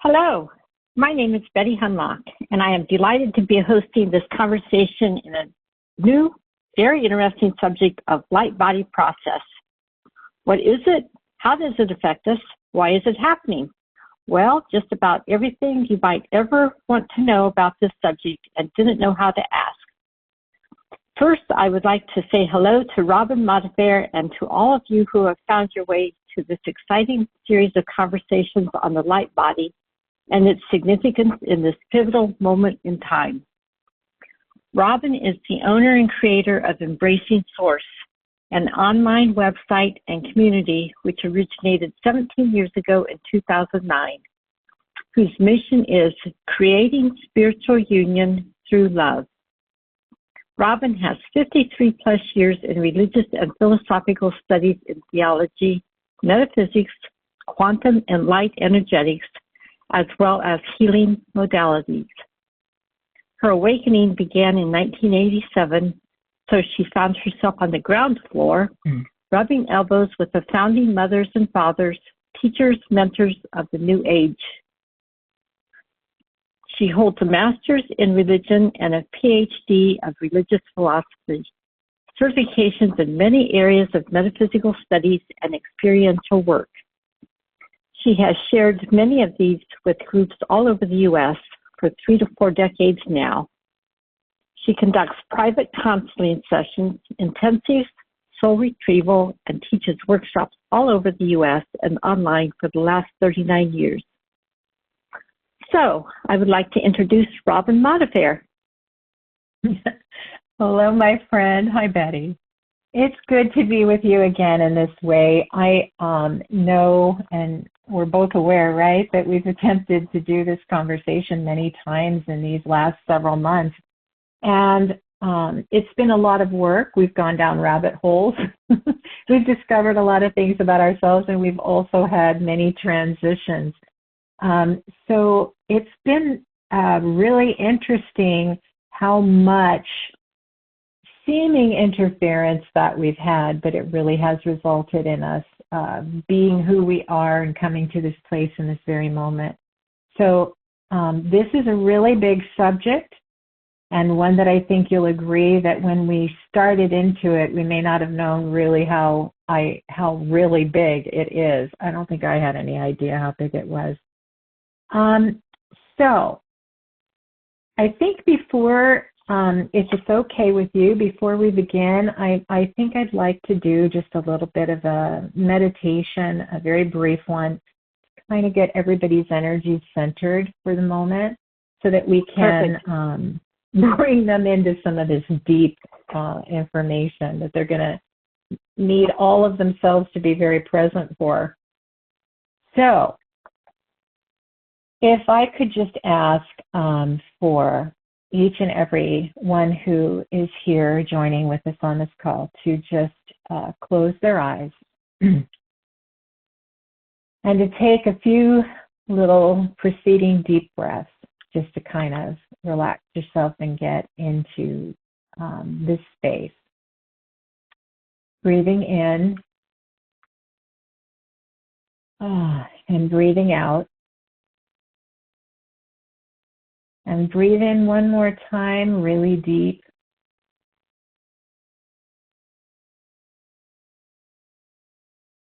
Hello, my name is Betty Hunlock, and I am delighted to be hosting this conversation in a new, very interesting subject of light-body process. What is it? How does it affect us? Why is it happening? Well, just about everything you might ever want to know about this subject and didn't know how to ask. First, I would like to say hello to Robin Modaffare and to all of you who have found your way to this exciting series of conversations on the light body and its significance in this pivotal moment in time. Robin is the owner and creator of Embracing Source, an online website and community which originated 17 years ago in 2009, whose mission is creating spiritual union through love. Robin has 53 plus years in religious and philosophical studies in theology, metaphysics, quantum and light energetics, as well as healing modalities. Her awakening began in 1987, so she found herself on the ground floor, rubbing elbows with the founding mothers and fathers, teachers, mentors of the new age. She holds a master's in religion and a PhD of religious philosophy, certifications in many areas of metaphysical studies and experiential work. She has shared many of these with groups all over the U.S. for 3 to 4 decades now. She conducts private counseling sessions, intensive soul retrieval, and teaches workshops all over the U.S. and online for the last 39 years. So, I would like to introduce Robin Modaffare. Hello, my friend. Hi, Betty. It's good to be with you again in this way. I know, and we're both aware, right, that we've attempted to do this conversation many times in these last several months. And it's been a lot of work. We've gone down rabbit holes. We've discovered a lot of things about ourselves, and we've also had many transitions. So it's been really interesting how much seeming interference that we've had, but it really has resulted in us being who we are and coming to this place in this very moment. So this is a really big subject, and one that I think you'll agree that when we started into it, we may not have known really how really big it is. I don't think I had any idea how big it was. So I think before, if it's okay with you, before we begin, I think I'd like to do just a little bit of a meditation, a very brief one, to kind of get everybody's energies centered for the moment so that we can bring them into some of this deep information that they're going to need all of themselves to be very present for. So, if I could just ask for each and every one who is here joining with us on this call to just close their eyes and to take a few little preceding deep breaths just to kind of relax yourself and get into this space. Breathing in and breathing out. And breathe in one more time, really deep.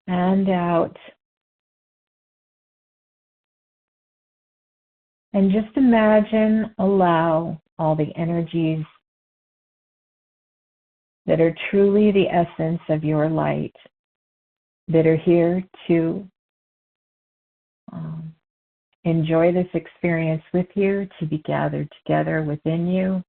And out. And just imagine, allow all the energies that are truly the essence of your light, that are here to enjoy this experience with you, to be gathered together within you.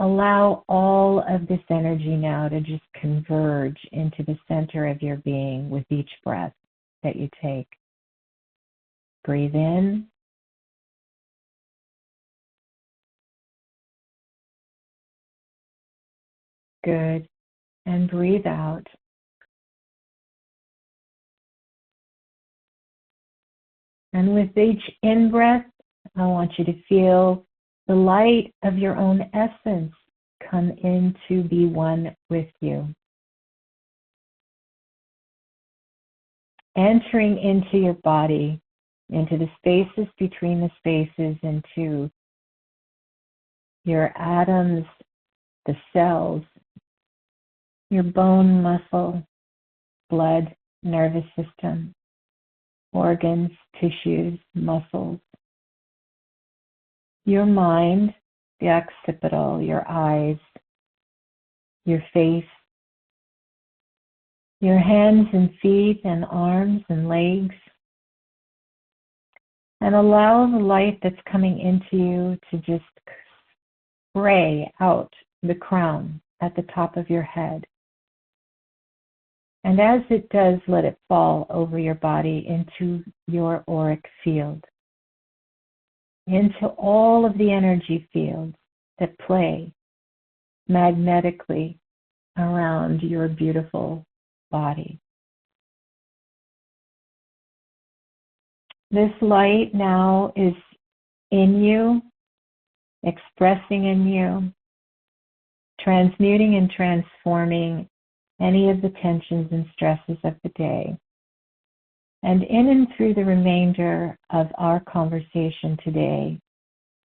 Allow all of this energy now to just converge into the center of your being with each breath that you take. Breathe in. Good. And breathe out. And with each in-breath, I want you to feel the light of your own essence come in to be one with you. Entering into your body into the spaces between the spaces, into your atoms, the cells, your bone, muscle, blood, nervous system, organs, tissues, muscles, your mind, the occipital, your eyes, your face, your hands and feet and arms and legs, and allow the light that's coming into you to just spray out the crown at the top of your head. And as it does, let it fall over your body into your auric field, into all of the energy fields that play magnetically around your beautiful body. This light now is in you, expressing in you, transmuting and transforming any of the tensions and stresses of the day. And in and through the remainder of our conversation today,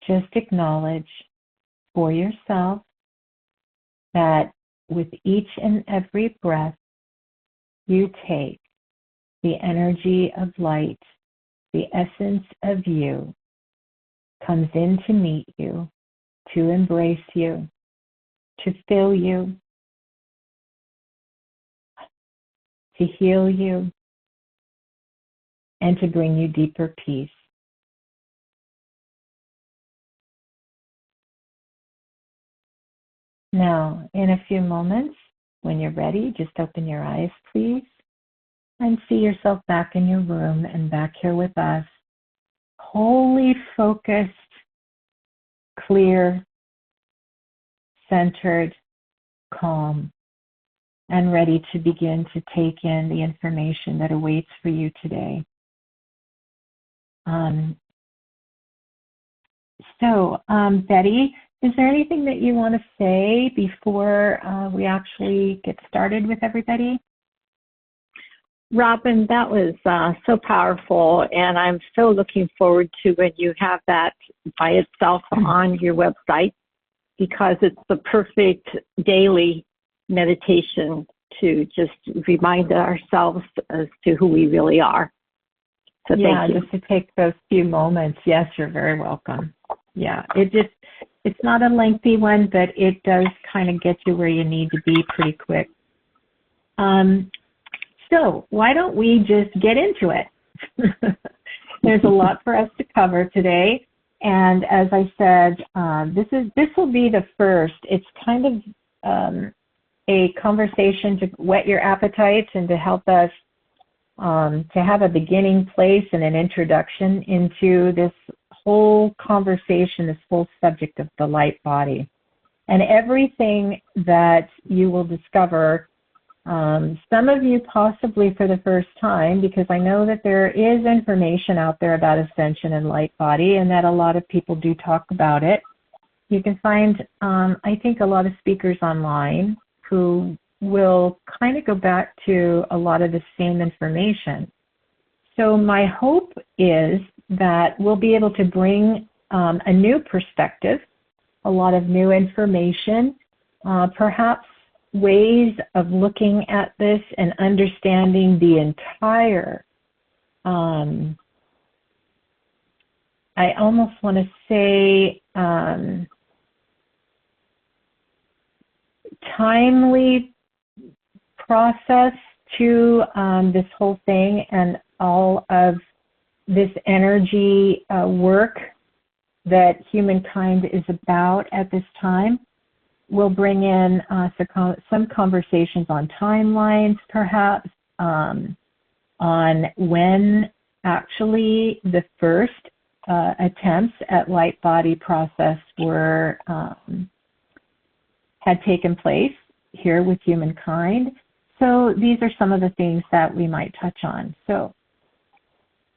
just acknowledge for yourself that with each and every breath you take, the energy of light, the essence of you, comes in to meet you, to embrace you, to fill you, to heal you, and to bring you deeper peace. Now, in a few moments, when you're ready, just open your eyes, please, and see yourself back in your room and back here with us, wholly focused, clear, centered, calm, and ready to begin to take in the information that awaits for you today. Betty, is there anything that you want to say before we actually get started with everybody? Robin, that was so powerful, and I'm so looking forward to when you have that by itself on your website, because it's the perfect daily meditation to just remind ourselves as to who we really are. So thank you. Just to take those few moments. Yes, you're very welcome. Yeah, it's not a lengthy one, but it does kind of get you where you need to be pretty quick. So why don't we just get into it? There's a lot for us to cover today. And as I said, this will be the first. It's kind of a conversation to whet your appetites and to help us to have a beginning place and an introduction into this whole conversation, this whole subject of the light body. And everything that you will discover, some of you possibly for the first time, because I know that there is information out there about ascension and light body, and that a lot of people do talk about it. You can find, I think, a lot of speakers online who will kind of go back to a lot of the same information. So my hope is that we'll be able to bring a new perspective, a lot of new information, perhaps ways of looking at this and understanding the entire, I almost want to say, timely process to this whole thing and all of this energy work that humankind is about at this time. We'll bring in some conversations on timelines, perhaps, on when actually the first attempts at light body process were had taken place here with humankind. So these are some of the things that we might touch on. So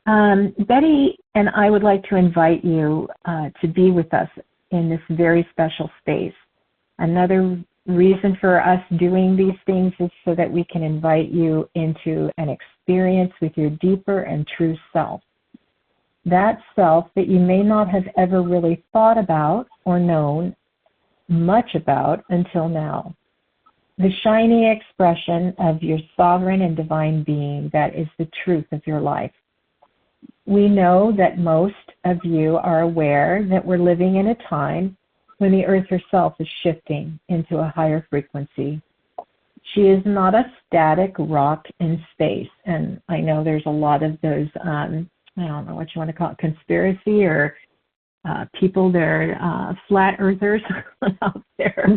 Betty and I would like to invite you to be with us in this very special space. Another reason for us doing these things is so that we can invite you into an experience with your deeper and true self. that self that you may not have ever really thought about or known much about until now. The shiny expression of your sovereign and divine being that is the truth of your life. We know that most of you are aware that we're living in a time when the earth herself is shifting into a higher frequency. She is not a static rock in space. And I know there's a lot of those, I don't know what you want to call it, conspiracy or people that are flat earthers out there.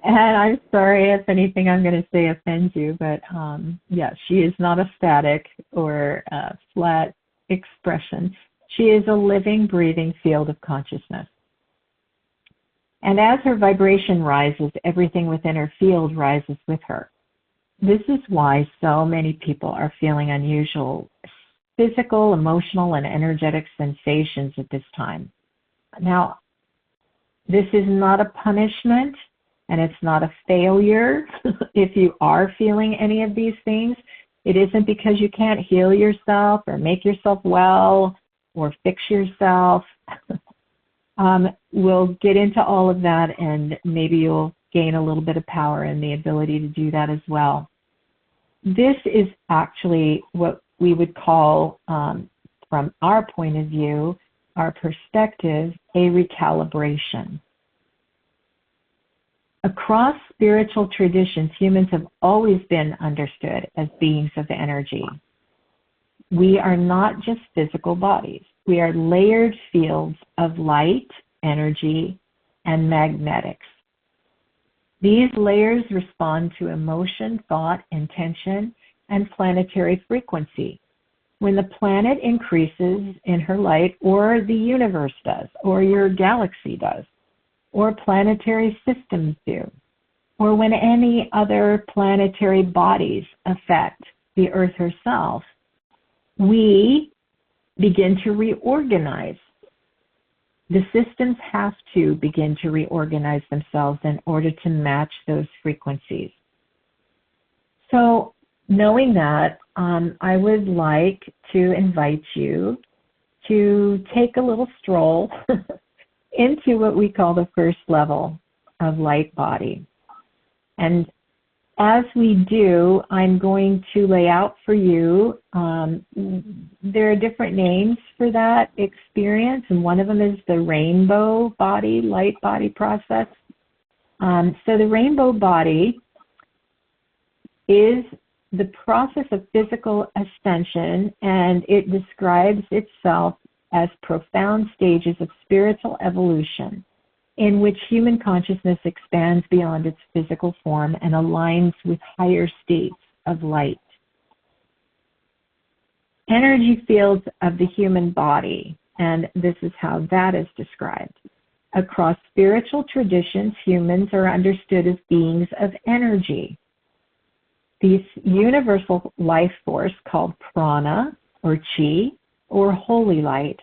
And I'm sorry if anything I'm going to say offends you, but yeah, she is not a static or a flat expression. She is a living, breathing field of consciousness. And as her vibration rises, everything within her field rises with her. This is why so many people are feeling unusual physical, emotional, and energetic sensations at this time. Now, this is not a punishment, and it's not a failure if you are feeling any of these things. It isn't because you can't heal yourself or make yourself well or fix yourself. We'll get into all of that, and maybe you'll gain a little bit of power and the ability to do that as well. This is actually what we would call, from our point of view, our perspective, a recalibration. Across spiritual traditions, humans have always been understood as beings of energy. We are not just physical bodies. We are layered fields of light, energy, and magnetics. These layers respond to emotion, thought, intention, and planetary frequency. When the planet increases in her light, or the universe does, or your galaxy does, or planetary systems do, or when any other planetary bodies affect the Earth herself, we begin to reorganize. The systems have to begin to reorganize themselves in order to match those frequencies. So, knowing that, I would like to invite you to take a little stroll into what we call the first level of light body. And as we do, I'm going to lay out for you, there are different names for that experience, and one of them is the rainbow body, light body process. So the rainbow body is the process of physical ascension, and it describes itself as profound stages of spiritual evolution in which human consciousness expands beyond its physical form and aligns with higher states of light. Energy fields of the human body, and this is how that is described. Across spiritual traditions, humans are understood as beings of energy. This universal life force called prana, or chi, or holy light,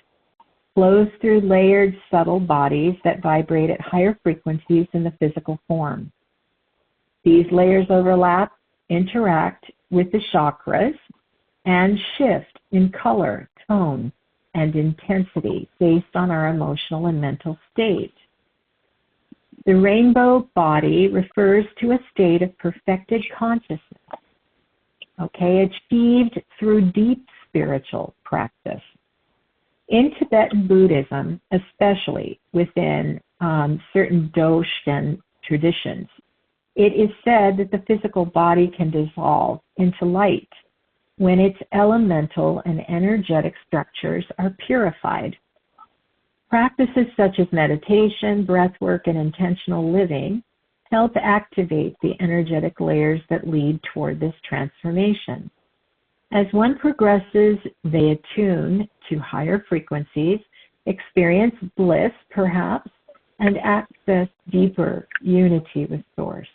flows through layered, subtle bodies that vibrate at higher frequencies in the physical form. These layers overlap, interact with the chakras, and shift in color, tone, and intensity based on our emotional and mental state. The rainbow body refers to a state of perfected consciousness, achieved through deep spiritual practice. In Tibetan Buddhism, especially within certain Dzogchen traditions, it is said that the physical body can dissolve into light when its elemental and energetic structures are purified. Practices such as meditation, breath work, and intentional living help activate the energetic layers that lead toward this transformation. As one progresses, they attune to higher frequencies, experience bliss, perhaps, and access deeper unity with Source.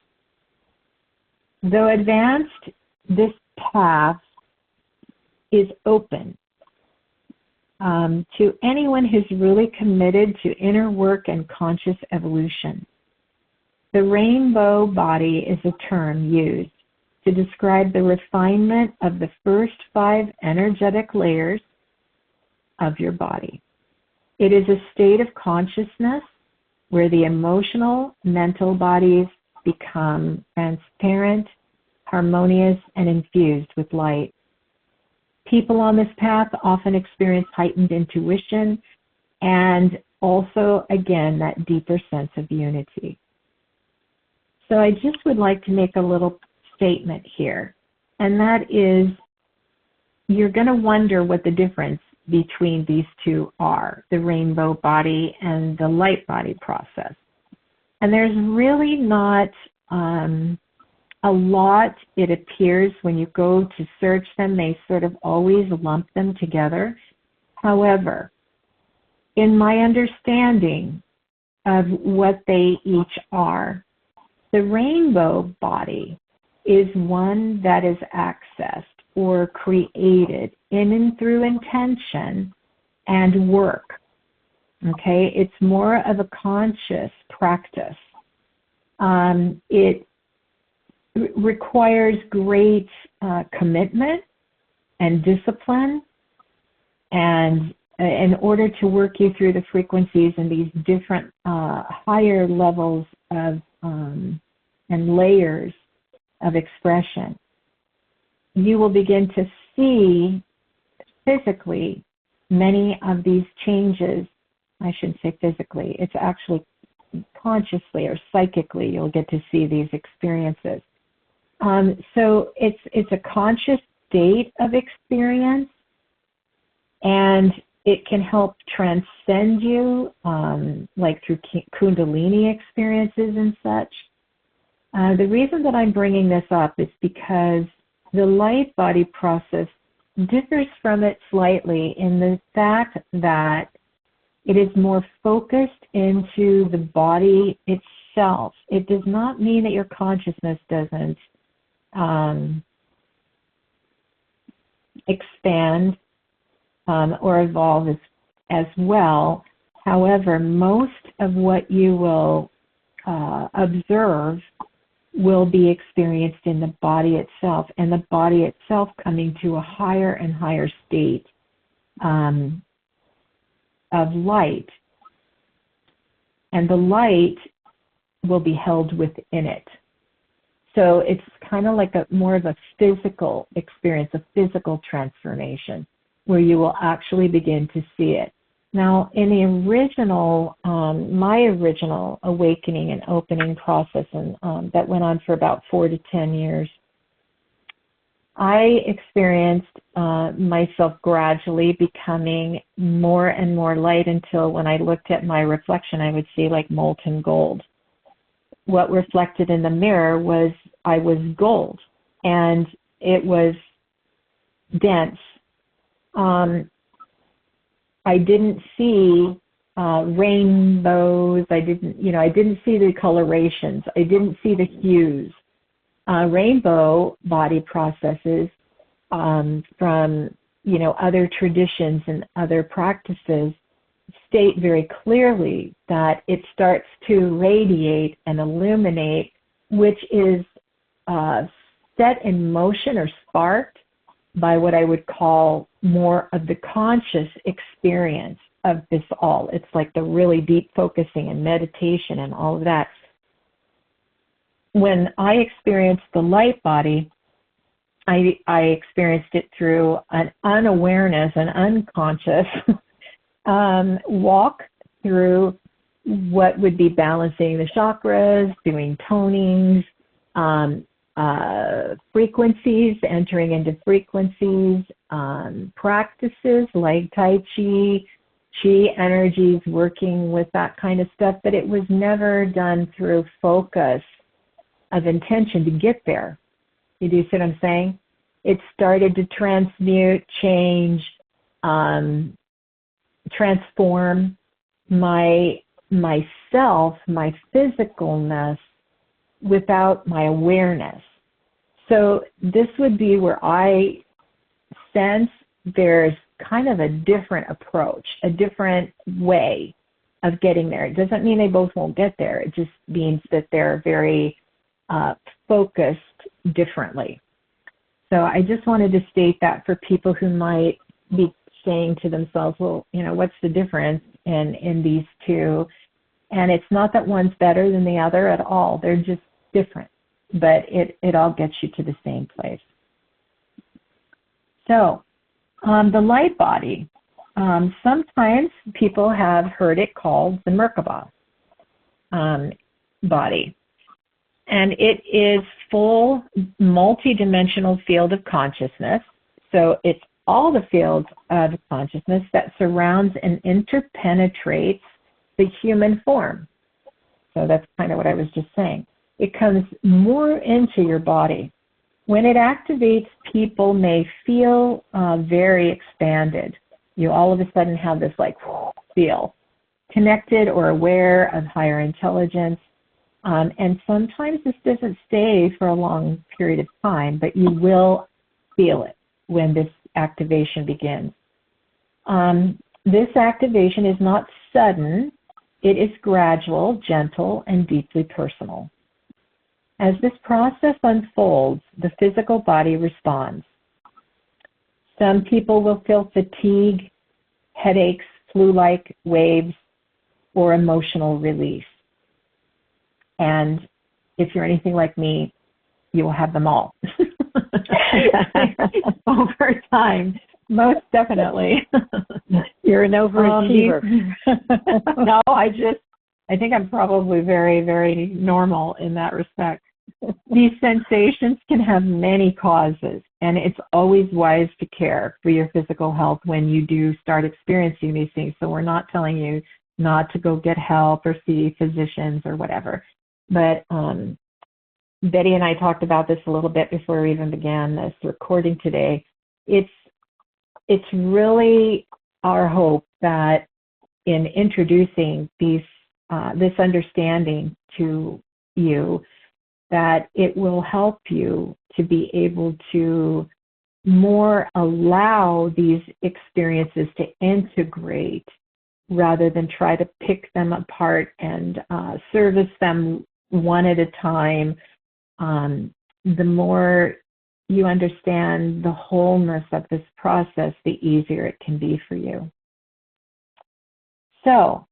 Though advanced, this path is open to anyone who's really committed to inner work and conscious evolution. The rainbow body is a term used to describe the refinement of the first 5 energetic layers of your body. It is a state of consciousness where the emotional, mental bodies become transparent, harmonious, and infused with light. People on this path often experience heightened intuition and also, again, that deeper sense of unity. So I just would like to make a little statement here, and that is you're going to wonder what the difference between these two are, the rainbow body and the light body process. And there's really not a lot, it appears, when you go to search them. They sort of always lump them together. However, in my understanding of what they each are, the rainbow body is one that is accessed or created in and through intention and work. Okay, it's more of a conscious practice. It requires great commitment and discipline, and in order to work you through the frequencies and these different higher levels of and layers of expression, you will begin to see physically many of these changes. I shouldn't say physically, it's actually consciously or psychically you'll get to see these experiences. So it's a conscious state of experience, and it can help transcend you, like through Kundalini experiences and such. The reason that I'm bringing this up is because the light body process differs from it slightly in the fact that it is more focused into the body itself. It does not mean that your consciousness doesn't expand or evolve as well. However, most of what you will observe will be experienced in the body itself, and the body itself coming to a higher and higher state of light. And the light will be held within it. So it's kind of like more of a physical experience, a physical transformation, where you will actually begin to see it. Now, in the original, my original awakening and opening process, and that went on for about 4 to 10 years, I experienced myself gradually becoming more and more light until when I looked at my reflection, I would see like molten gold. What reflected in the mirror was I was gold, and it was dense. I didn't see rainbows. I didn't see the colorations. I didn't see the hues. Rainbow body processes from other traditions and other practices state very clearly that it starts to radiate and illuminate, which is set in motion or sparked by what I would call more of the conscious experience of this all. It's like the really deep focusing and meditation and all of that. When I experienced the light body, I experienced it through an unawareness, an unconscious walk through what would be balancing the chakras, doing tonings, frequencies, entering into frequencies, practices like Tai Chi, Chi energies, working with that kind of stuff, but it was never done through focus of intention to get there. You do see what I'm saying? It started to transmute, change, transform myself, my physicalness, without my awareness. So this would be where I sense there's kind of a different approach, a different way of getting there. It doesn't mean they both won't get there. It just means that they're very focused differently. So I just wanted to state that for people who might be saying to themselves, well, what's the difference in these two? And it's not that one's better than the other at all. They're just different, but it all gets you to the same place. So the light body, sometimes people have heard it called the Merkabah body. And it is full multidimensional field of consciousness. So it's all the fields of consciousness that surrounds and interpenetrates the human form. So that's kind of what I was just saying. It comes more into your body. When it activates, people may feel very expanded. You all of a sudden have this feel connected or aware of higher intelligence. And sometimes this doesn't stay for a long period of time, but you will feel it when this activation begins. This activation is not sudden. It is gradual, gentle, and deeply personal. As this process unfolds, the physical body responds. Some people will feel fatigue, headaches, flu-like waves, or emotional release. And if you're anything like me, you will have them all over time, most definitely. You're an overachiever. No, I think I'm probably very, very normal in that respect. These sensations can have many causes, and it's always wise to care for your physical health when you do start experiencing these things. So we're not telling you not to go get help or see physicians or whatever. But Betty and I talked about this a little bit before we even began this recording today. It's really our hope that in introducing this understanding to you, that it will help you to be able to more allow these experiences to integrate rather than try to pick them apart and service them one at a time. The more you understand the wholeness of this process, the easier it can be for you. So,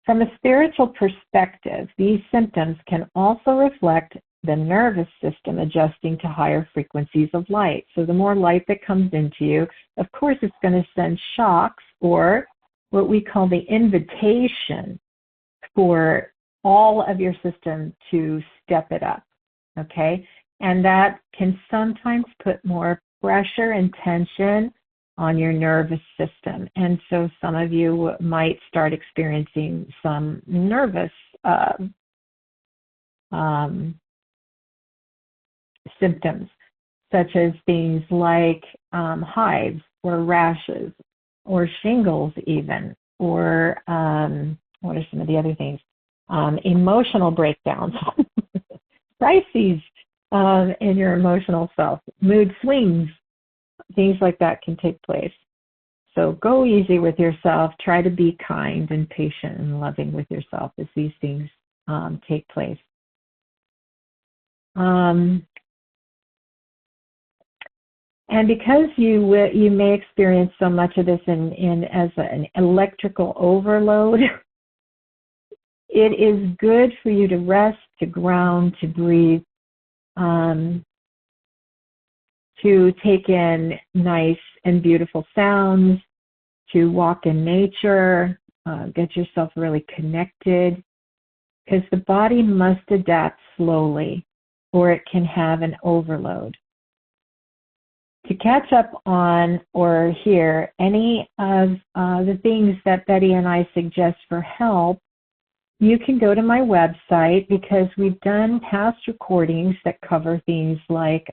from a spiritual perspective, these symptoms can also reflect the nervous system adjusting to higher frequencies of light. So the more light that comes into you, of course, it's going to send shocks or what we call the invitation for all of your system to step it up, okay? And that can sometimes put more pressure and tension on your nervous system. And so some of you might start experiencing some nervous symptoms, such as things like hives or rashes or shingles even, or what are some of the other things? Emotional breakdowns, crises in your emotional self, mood swings, things like that can take place. So go easy with yourself. Try to be kind and patient and loving with yourself as these things take place. And because you may experience so much of this in as an electrical overload, it is good for you to rest, to ground, to breathe, to take in nice and beautiful sounds, to walk in nature, get yourself really connected, because the body must adapt slowly or it can have an overload. To catch up on or hear any of the things that Betty and I suggest for help, you can go to my website because we've done past recordings that cover things like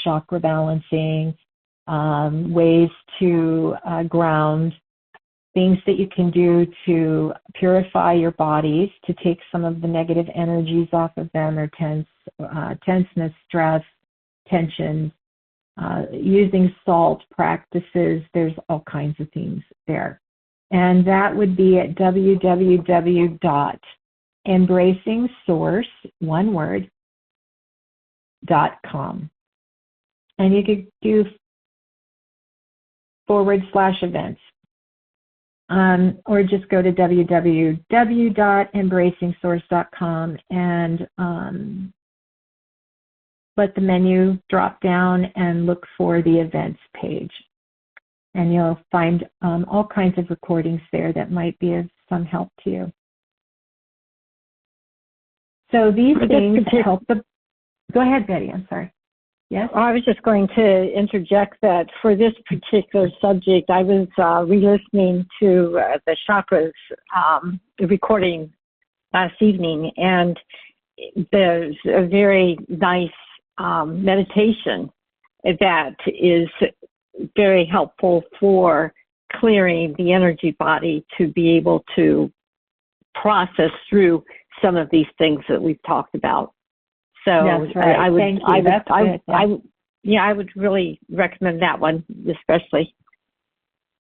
chakra balancing, ways to ground, things that you can do to purify your bodies, to take some of the negative energies off of them, or tenseness, stress, tension, using salt practices. There's all kinds of things there. And that would be at www.embracingsource.com. And you could do /events. Or just go to www.embracingsource.com and let the menu drop down and look for the events page. And you'll find all kinds of recordings there that might be of some help to you. So these things help the... Go ahead, Betty, I'm sorry. Yes? I was just going to interject that for this particular subject, I was re-listening to the chakras recording last evening, and there's a very nice meditation that is very helpful for clearing the energy body to be able to process through some of these things that we've talked about. So that's right. I would, Thank you. I would really recommend that one, especially.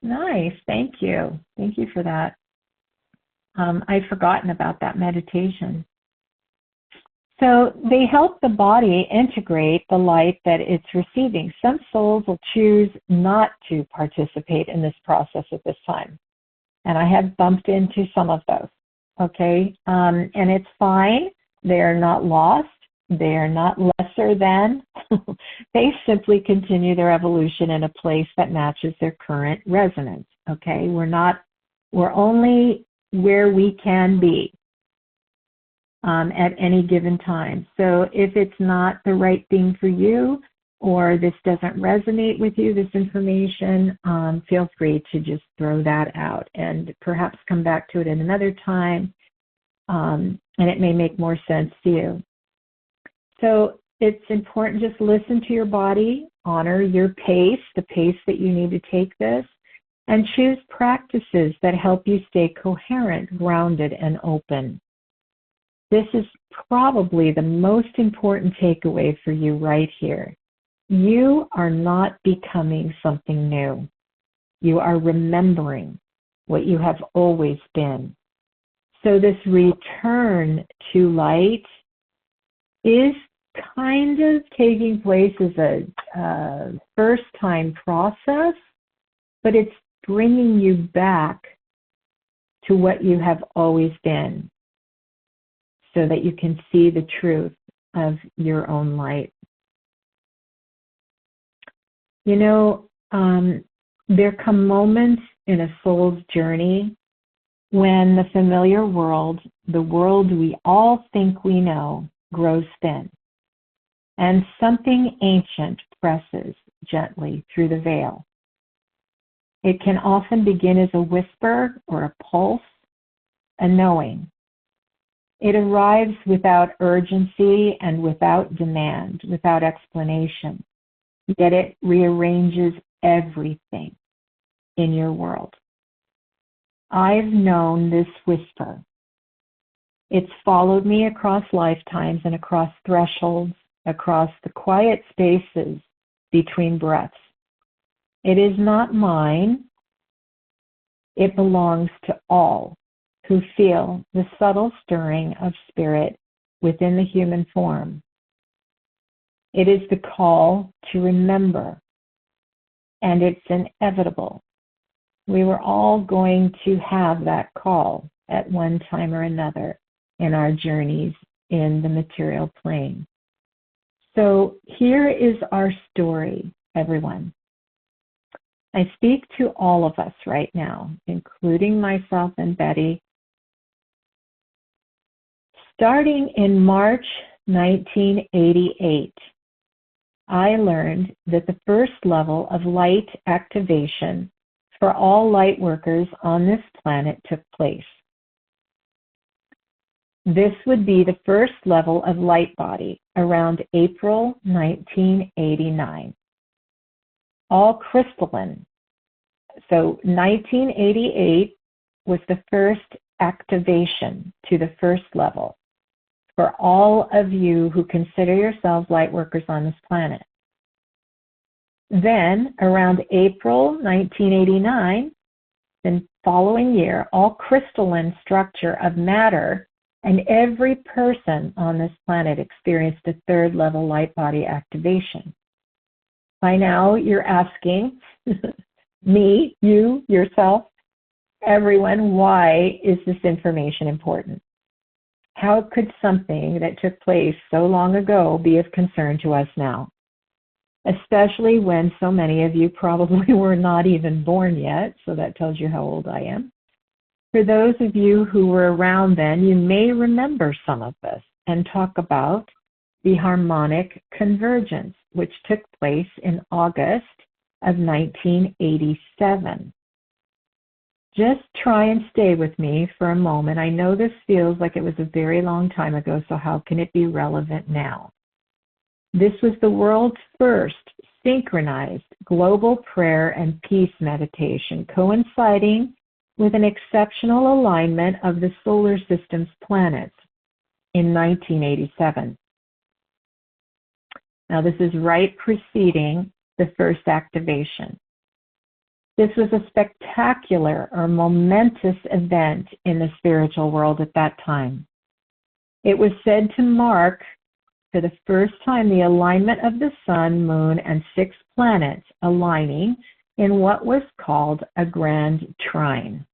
Nice. Thank you. Thank you for that. I'd forgotten about that meditation. So they help the body integrate the light that it's receiving. Some souls will choose not to participate in this process at this time. And I have bumped into some of those. Okay. And it's fine. They're not lost. They are not lesser than. They simply continue their evolution in a place that matches their current resonance. Okay. We're only where we can be at any given time. So if it's not the right thing for you, or this doesn't resonate with you, this information, feel free to just throw that out and perhaps come back to it at another time, and it may make more sense to you. So it's important, just listen to your body, honor your pace, the pace that you need to take this, and choose practices that help you stay coherent, grounded, and open. This is probably the most important takeaway for you right here. You are not becoming something new. You are remembering what you have always been. So this return to light is kind of taking place as a first-time process, but it's bringing you back to what you have always been so that you can see the truth of your own light. You know, there come moments in a soul's journey when the familiar world, the world we all think we know, grows thin, and something ancient presses gently through the veil. It can often begin as a whisper or a pulse, a knowing. It arrives without urgency and without demand, without explanation, yet it rearranges everything in your world. I've known this whisper. It's followed me across lifetimes and across thresholds, across the quiet spaces between breaths. It is not mine. It belongs to all who feel the subtle stirring of spirit within the human form. It is the call to remember, and it's inevitable. We were all going to have that call at one time or another in our journeys in the material plane. So here is our story, everyone. I speak to all of us right now, including myself and Betty. Starting in March 1988, I learned that the first level of light activation for all light workers on this planet took place. This would be the first level of light body around April 1989. All crystalline. So 1988 was the first activation to the first level for all of you who consider yourselves light workers on this planet. Then, around April 1989, the following year, all crystalline structure of matter and every person on this planet experienced a third level light body activation. By now, you're asking, Me, you, yourself, everyone, why is this information important? How could something that took place so long ago be of concern to us now? Especially when so many of you probably were not even born yet, so that tells you how old I am. For those of you who were around then, you may remember some of this and talk about the harmonic convergence, which took place in August of 1987. Just try and stay with me for a moment. I know this feels like it was a very long time ago, so how can it be relevant now? This was the world's first synchronized global prayer and peace meditation, coinciding with an exceptional alignment of the solar system's planets in 1987. Now, this is right preceding the first activation. This was a spectacular or momentous event in the spiritual world at that time. It was said to mark, for the first time, the alignment of the sun, moon, and 6 planets aligning in what was called a grand trine.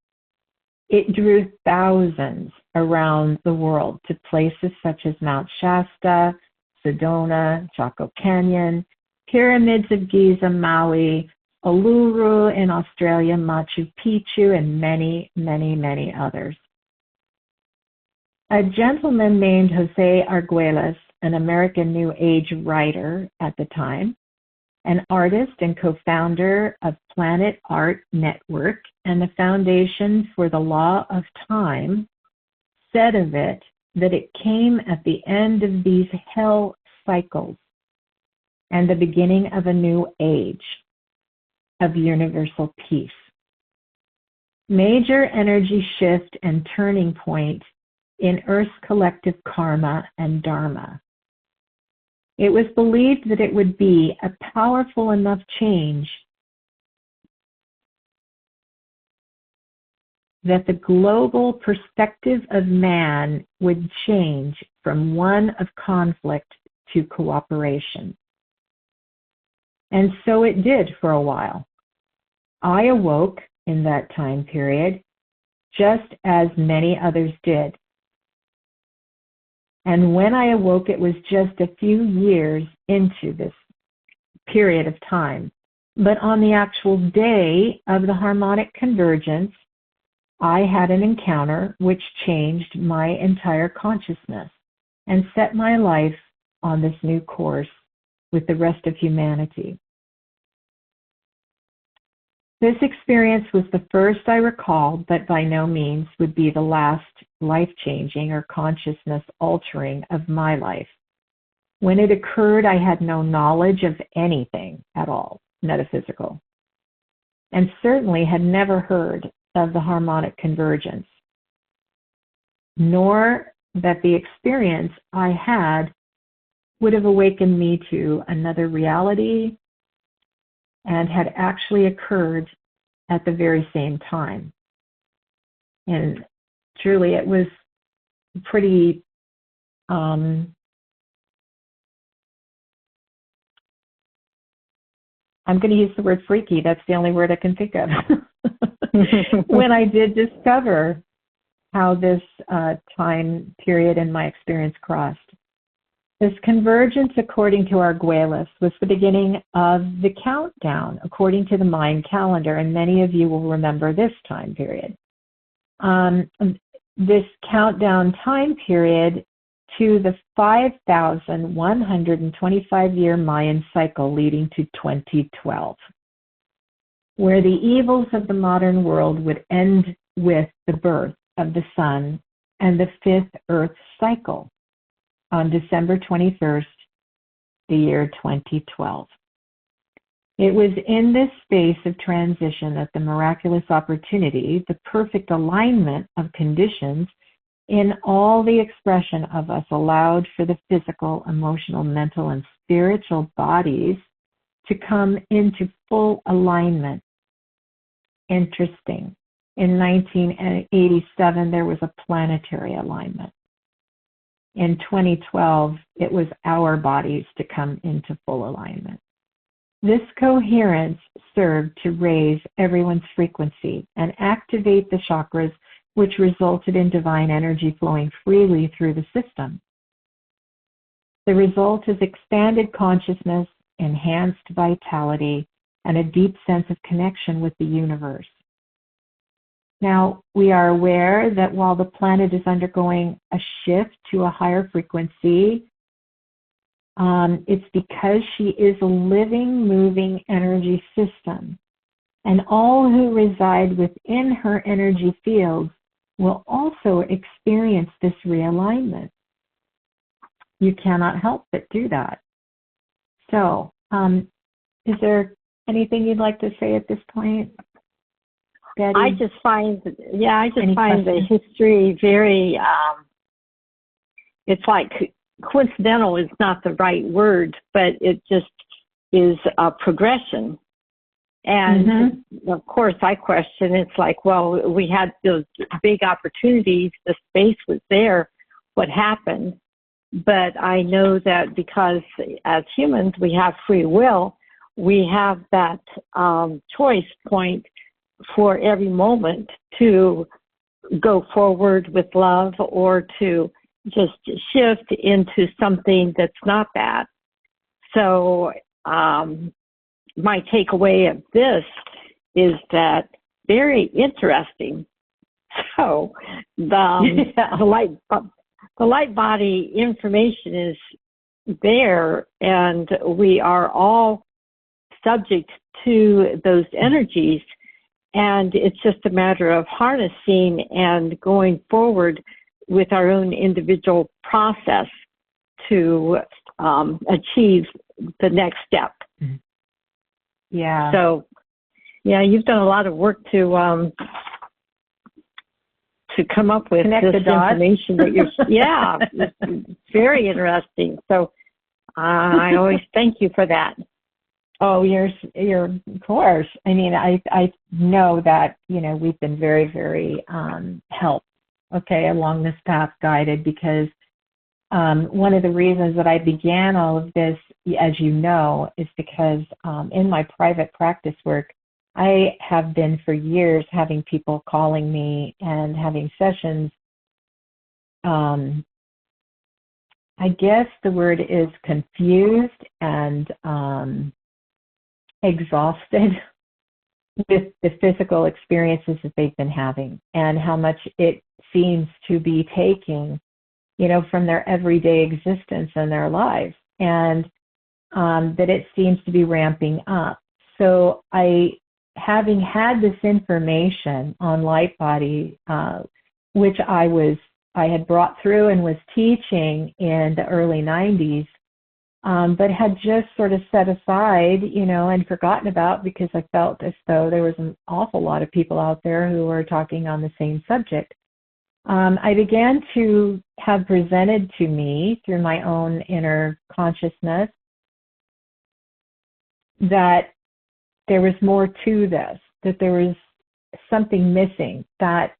It drew thousands around the world to places such as Mount Shasta, Sedona, Chaco Canyon, Pyramids of Giza, Maui, Uluru in Australia, Machu Picchu, and many, many, many others. A gentleman named Jose Arguelles, an American New Age writer at the time, an artist and co-founder of Planet Art Network and the Foundation for the Law of Time, said of it that it came at the end of these hell cycles and the beginning of a new age of universal peace. Major energy shift and turning point in Earth's collective karma and dharma. It was believed that it would be a powerful enough change that the global perspective of man would change from one of conflict to cooperation. And so it did for a while. I awoke in that time period, just as many others did. And when I awoke, it was just a few years into this period of time. But on the actual day of the harmonic convergence, I had an encounter which changed my entire consciousness and set my life on this new course with the rest of humanity. This experience was the first I recall, but by no means would be the last life-changing or consciousness-altering of my life. When it occurred, I had no knowledge of anything at all metaphysical, and certainly had never heard of the harmonic convergence, nor that the experience I had would have awakened me to another reality and had actually occurred at the very same time. And truly, it was pretty I'm going to use the word freaky. That's the only word I can think of. When I did discover how this time period in my experience crossed. This convergence, according to Arguelles, was the beginning of the countdown, according to the Mayan calendar, and many of you will remember this time period. This countdown time period to the 5,125-year Mayan cycle leading to 2012, where the evils of the modern world would end with the birth of the sun and the 5th Earth cycle on December 21st, the year 2012. It was in this space of transition that the miraculous opportunity, the perfect alignment of conditions in all the expression of us allowed for the physical, emotional, mental, and spiritual bodies to come into full alignment. Interesting. In 1987, there was a planetary alignment. In 2012, it was our bodies to come into full alignment. This coherence served to raise everyone's frequency and activate the chakras, which resulted in divine energy flowing freely through the system. The result is expanded consciousness, enhanced vitality, and a deep sense of connection with the universe. Now, we are aware that while the planet is undergoing a shift to a higher frequency, it's because she is a living, moving energy system. And all who reside within her energy fields will also experience this realignment. You cannot help but do that. So, is there anything you'd like to say at this point, Betty? I just find the history very, it's like coincidental is not the right word, but it just is a progression. And of course I question, it's like, well, we had those big opportunities, the space was there, what happened? But I know that because as humans we have free will, we have that choice point for every moment to go forward with love or to just shift into something that's not that. So my takeaway of this is that very interesting. So the light body information is there, and we are all subject to those energies, and it's just a matter of harnessing and going forward with our own individual process to achieve the next step. Yeah. So, yeah, you've done a lot of work to come up with Connect this the dots. information that it's very interesting. So I always thank you for that. Oh, you're of course. I mean, I know that, we've been very, very helped, along this path, guided, because one of the reasons that I began all of this, as you know, is because in my private practice work, I have been for years having people calling me and having sessions. I guess the word is confused and exhausted with the physical experiences that they've been having and how much it seems to be taking, from their everyday existence and their lives, and that it seems to be ramping up. So having had this information on light body, which I had brought through and was teaching in the early 90s, but had just sort of set aside, and forgotten about, because I felt as though there was an awful lot of people out there who were talking on the same subject. I began to have presented to me through my own inner consciousness that there was more to this, that there was something missing that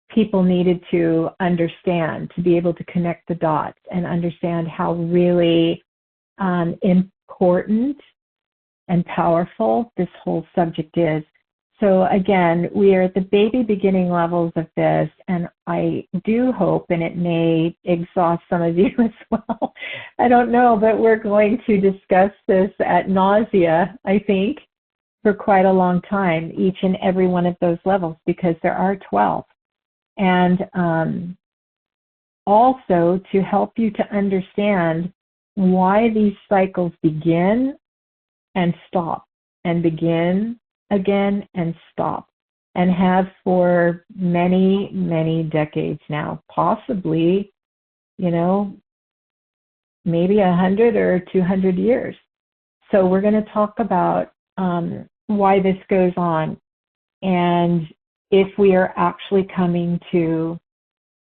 people needed to understand, to be able to connect the dots and understand how really important and powerful this whole subject is. So again, we are at the baby beginning levels of this, and I do hope, and it may exhaust some of you as well, I don't know, but we're going to discuss this ad nausea, I think, for quite a long time, each and every one of those levels, because there are 12. And also to help you to understand why these cycles begin and stop, and begin again and stop, and have for many, many decades now, possibly, maybe 100 or 200 years. So we're going to talk about why this goes on, and if we are actually coming to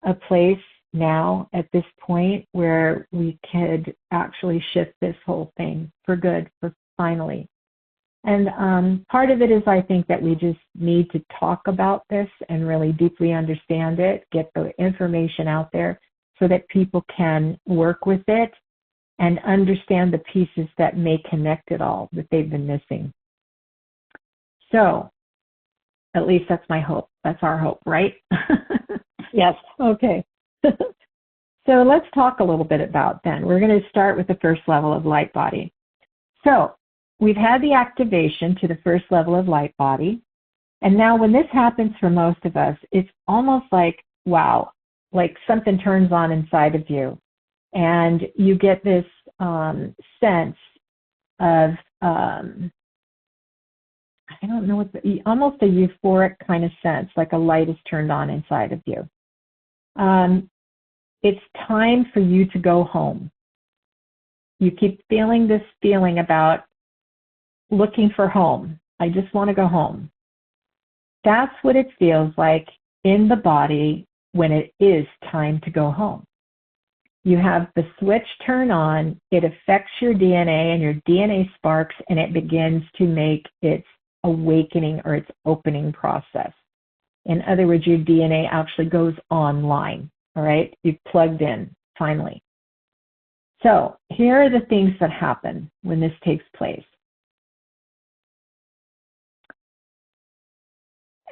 a place now at this point where we could actually shift this whole thing for good, for finally. And part of it is, I think, that we just need to talk about this and really deeply understand it, get the information out there so that people can work with it and understand the pieces that may connect it all that they've been missing. So, at least that's my hope. That's our hope, right? Yes. Okay. So let's talk a little bit about then. We're going to start with the first level of light body. So we've had the activation to the first level of light body. And now when this happens for most of us, it's almost like, wow, like something turns on inside of you. And you get this sense of, I don't know, almost a euphoric kind of sense, like a light is turned on inside of you. It's time for you to go home. You keep feeling this feeling about looking for home. I just want to go home. That's what it feels like in the body when it is time to go home. You have the switch turn on, it affects your DNA, and your DNA sparks, and it begins to make its awakening or its opening process. In other words, your DNA actually goes online, all right? You've plugged in, finally. So here are the things that happen when this takes place.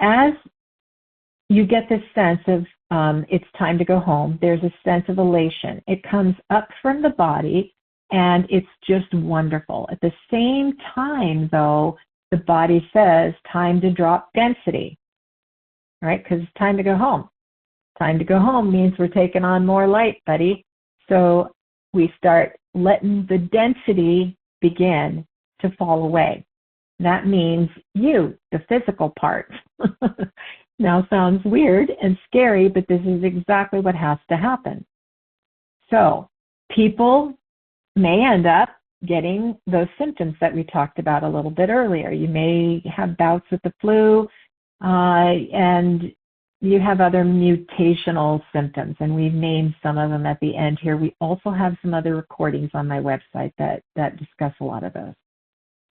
As you get this sense of it's time to go home, there's a sense of elation. It comes up from the body, and it's just wonderful. At the same time, though, the body says, time to drop density, right? Because it's time to go home. Time to go home means we're taking on more light, buddy. So we start letting the density begin to fall away. That means you, the physical part. Now sounds weird and scary, but this is exactly what has to happen. So people may end up getting those symptoms that we talked about a little bit earlier. You may have bouts with the flu, and you have other mutational symptoms, and we've named some of them at the end here. We also have some other recordings on my website that discuss a lot of those.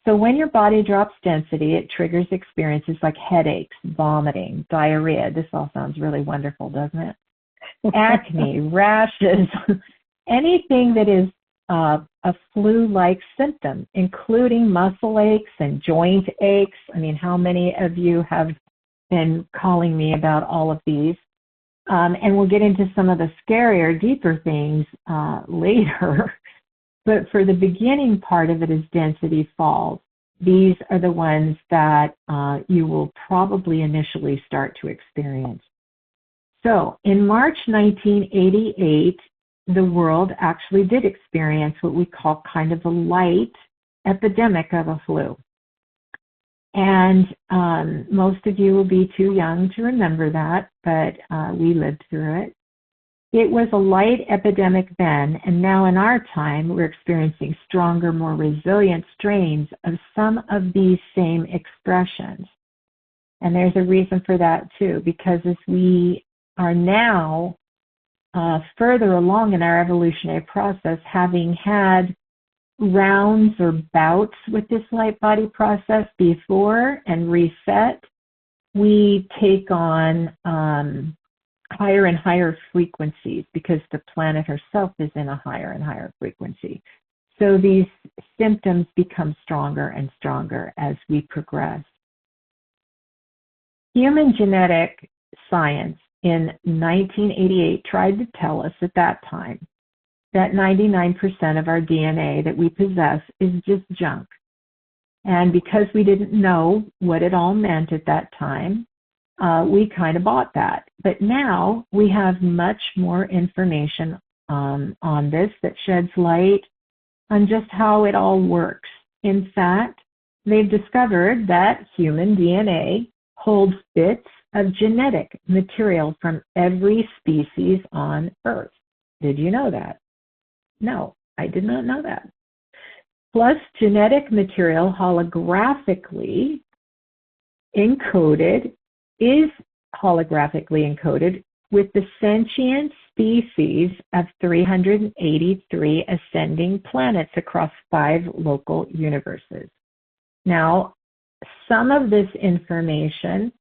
So when your body drops density, it triggers experiences like headaches, vomiting, diarrhea. This all sounds really wonderful, doesn't it? Acne, rashes, anything that is a flu-like symptom, including muscle aches and joint aches. I mean, how many of you have been calling me about all of these? And we'll get into some of the scarier, deeper things later. But for the beginning part of it, as density falls, these are the ones that you will probably initially start to experience. So in March 1988, the world actually did experience what we call kind of a light epidemic of a flu. And most of you will be too young to remember that, but we lived through it. It was a light epidemic then, and now in our time, we're experiencing stronger, more resilient strains of some of these same expressions. And there's a reason for that too, because as we are now further along in our evolutionary process, having had rounds or bouts with this light body process before and reset, we take on higher and higher frequencies because the planet herself is in a higher and higher frequency. So these symptoms become stronger and stronger as we progress. Human genetic science in 1988 tried to tell us at that time that 99% of our DNA that we possess is just junk. And because we didn't know what it all meant at that time, we kind of bought that. But now we have much more information on this that sheds light on just how it all works. In fact, they've discovered that human DNA holds bits of genetic material from every species on Earth. Did you know that? No, I did not know that. Plus, genetic material holographically encoded is holographically encoded with the sentient species of 383 ascending planets across 5 local universes. Now, some of this information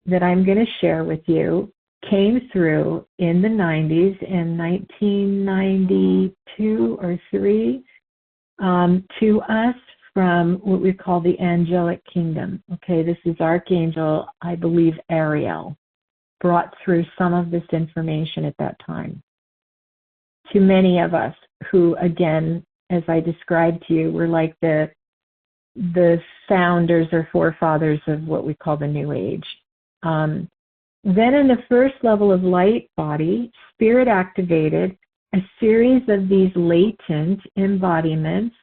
that I'm going to share with you came through in the 90s, in 1992 or 3. to us from what we call the angelic kingdom. Okay, this is Archangel, I believe, Ariel, brought through some of this information at that time. To many of us who, again, as I described to you, were like the founders or forefathers of what we call the New Age. Then in the first level of light body, Spirit activated a series of these latent embodiments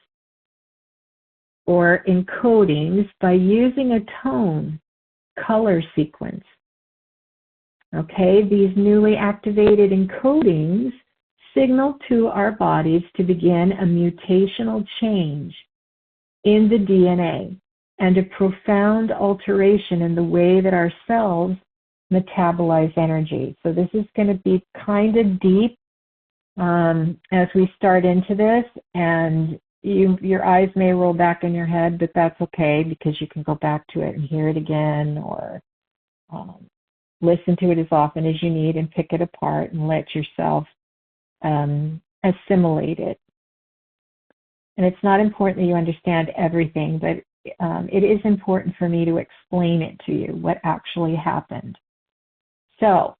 or encodings by using a tone color sequence. Okay, these newly activated encodings signal to our bodies to begin a mutational change in the DNA and a profound alteration in the way that our cells metabolize energy. So this is going to be kind of deep as we start into this, and your eyes may roll back in your head, but that's okay because you can go back to it and hear it again, or listen to it as often as you need and pick it apart and let yourself assimilate it. And it's not important that you understand everything, but it is important for me to explain it to you, what actually happened. So,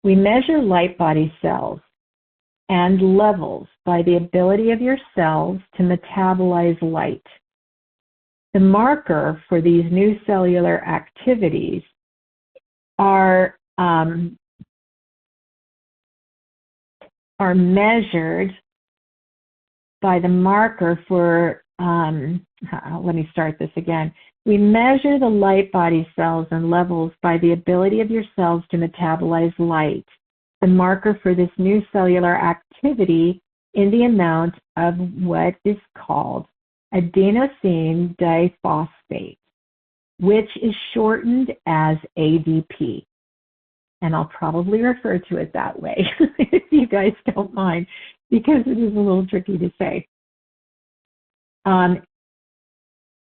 we measure light body cells and levels by the ability of your cells to metabolize light. The marker for these new cellular activities are measured by the marker for, let me start this again. We measure the light body cells and levels by the ability of your cells to metabolize light, the marker for this new cellular activity in the amount of what is called adenosine diphosphate, which is shortened as ADP. And I'll probably refer to it that way if you guys don't mind, because it is a little tricky to say.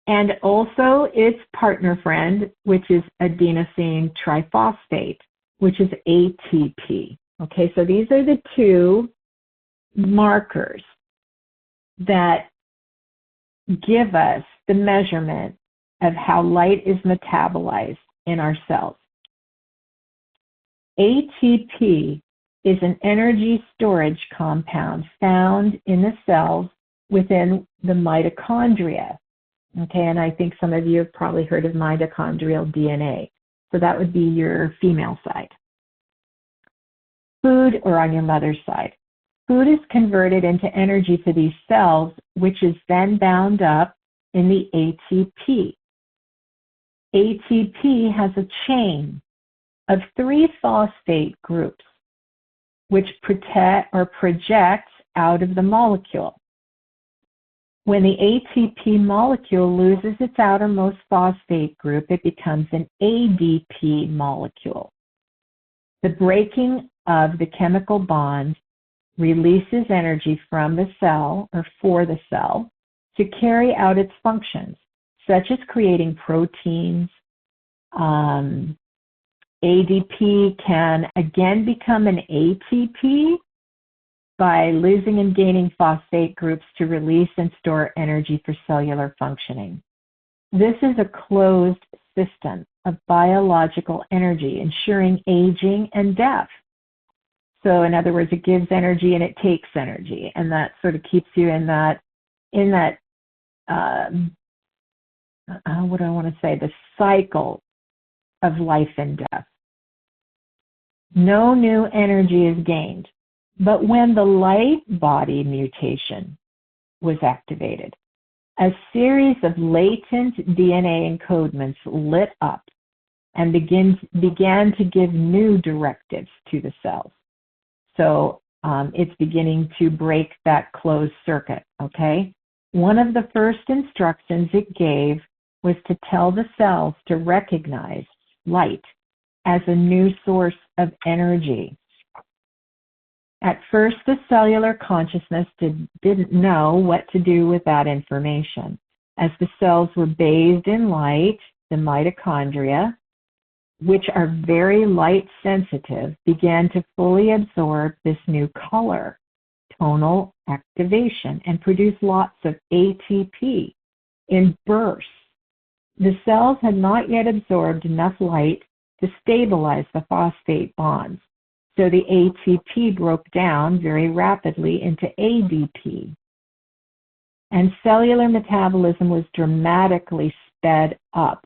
And also its partner friend, which is adenosine triphosphate, which is ATP. Okay, so these are the two markers that give us the measurement of how light is metabolized in our cells. ATP is an energy storage compound found in the cells within the mitochondria. Okay, and I think some of you have probably heard of mitochondrial DNA. So that would be your female side. Food, or on your mother's side. Food is converted into energy for these cells, which is then bound up in the ATP. ATP has a chain of 3 phosphate groups, which projects out of the molecule. When the ATP molecule loses its outermost phosphate group, it becomes an ADP molecule. The breaking of the chemical bond releases energy from the cell, or for the cell, to carry out its functions, such as creating proteins. ADP can again become an ATP by losing and gaining phosphate groups to release and store energy for cellular functioning. This is a closed system of biological energy, ensuring aging and death. So in other words, it gives energy and it takes energy, and that sort of keeps you in that what do I want to say, the cycle of life and death. No new energy is gained. But when the light body mutation was activated, a series of latent DNA encodements lit up and began to give new directives to the cells. So it's beginning to break that closed circuit, okay? One of the first instructions it gave was to tell the cells to recognize light as a new source of energy. At first, the cellular consciousness didn't know what to do with that information. As the cells were bathed in light, the mitochondria, which are very light sensitive, began to fully absorb this new color tonal activation and produce lots of ATP in bursts. The cells had not yet absorbed enough light to stabilize the phosphate bonds, so the ATP broke down very rapidly into ADP. And cellular metabolism was dramatically sped up.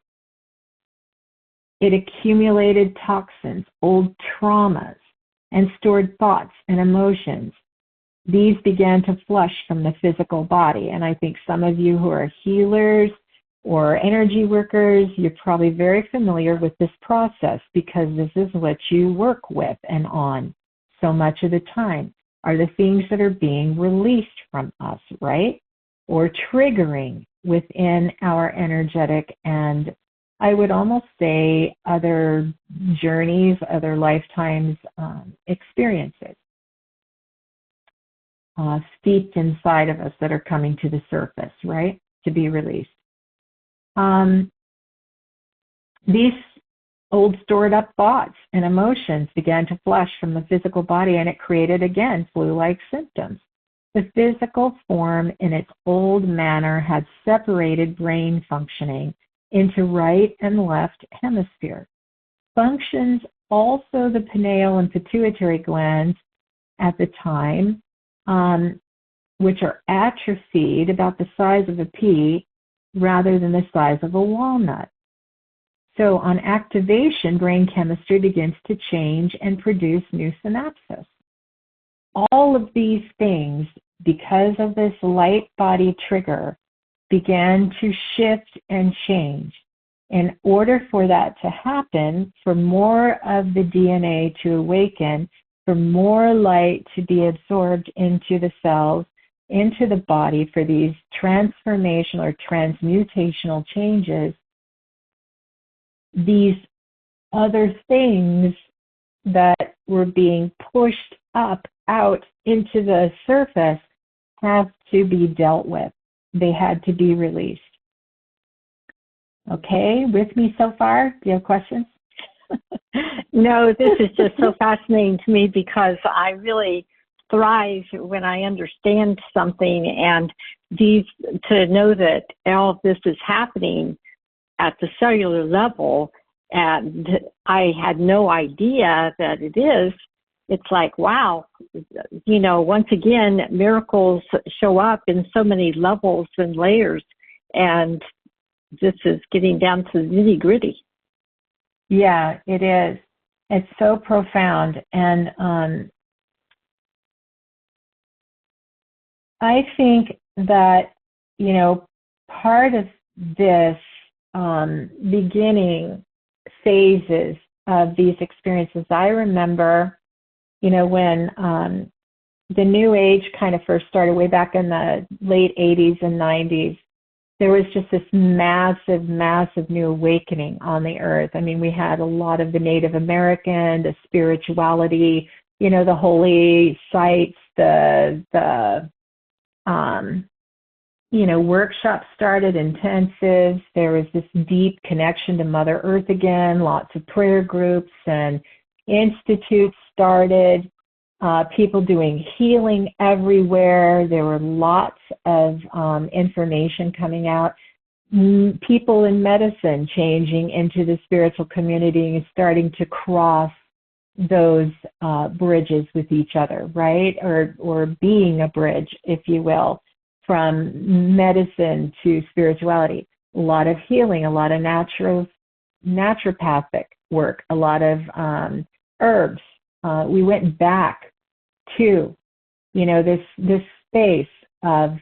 It accumulated toxins, old traumas, and stored thoughts and emotions. These began to flush from the physical body. And I think some of you who are healers or energy workers, you're probably very familiar with this process because this is what you work with and on so much of the time are the things that are being released from us, right? Or triggering within our energetic and I would almost say other journeys, other lifetimes experiences steeped inside of us that are coming to the surface, right, to be released. These old stored up thoughts and emotions began to flush from the physical body, and it created, again, flu-like symptoms. The physical form in its old manner had separated brain functioning into right and left hemisphere. Functions also the pineal and pituitary glands at the time, which are atrophied about the size of a pea rather than the size of a walnut. So on activation, brain chemistry begins to change and produce new synapses. All of these things, because of this light body trigger, began to shift and change. In order for that to happen, for more of the DNA to awaken, for more light to be absorbed into the cells, into the body, for these transformational or transmutational changes, these other things that were being pushed up out into the surface have to be dealt with. They had to be released. Okay, with me so far? Do you have questions? No, this is just so fascinating to me because I really thrive when I understand something, and to know that all of this is happening at the cellular level, and I had no idea that it is. It's like, wow, once again, miracles show up in so many levels and layers, and this is getting down to the nitty-gritty. Yeah, it is. It's so profound. And I think that, part of this beginning phases of these experiences, I remember, when the New Age kind of first started way back in the late 80s and 90s, there was just this massive, massive new awakening on the earth. I mean, we had a lot of the Native American, the spirituality, the holy sites, the workshops started, intensives. There was this deep connection to Mother Earth again, lots of prayer groups and institutes started, people doing healing everywhere. There were lots of information coming out. People in medicine changing into the spiritual community and starting to cross those bridges with each other, right? Or being a bridge, if you will, from medicine to spirituality. A lot of healing, a lot of naturopathic work, a lot of herbs. We went back to, this space of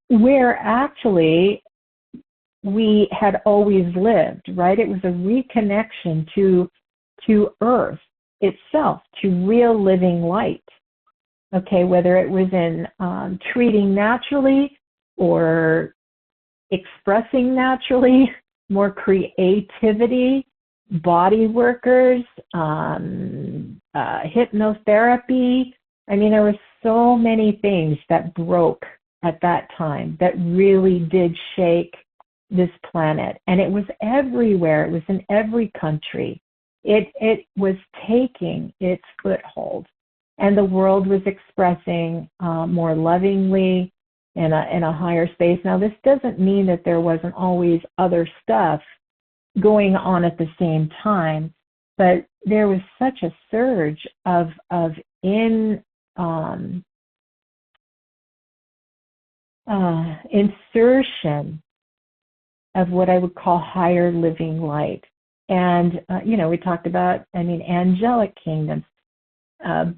where actually we had always lived, right? It was a reconnection to Earth itself, to real living light. Okay, whether it was in treating naturally or expressing naturally, more creativity, body workers, hypnotherapy. I mean, there were so many things that broke at that time that really did shake this planet. And it was everywhere. It was in every country. It was taking its foothold. and the world was expressing more lovingly in a higher space. Now, this doesn't mean that there wasn't always other stuff going on at the same time, but there was such a surge of insertion of what I would call higher living light. And, we talked about, angelic kingdoms,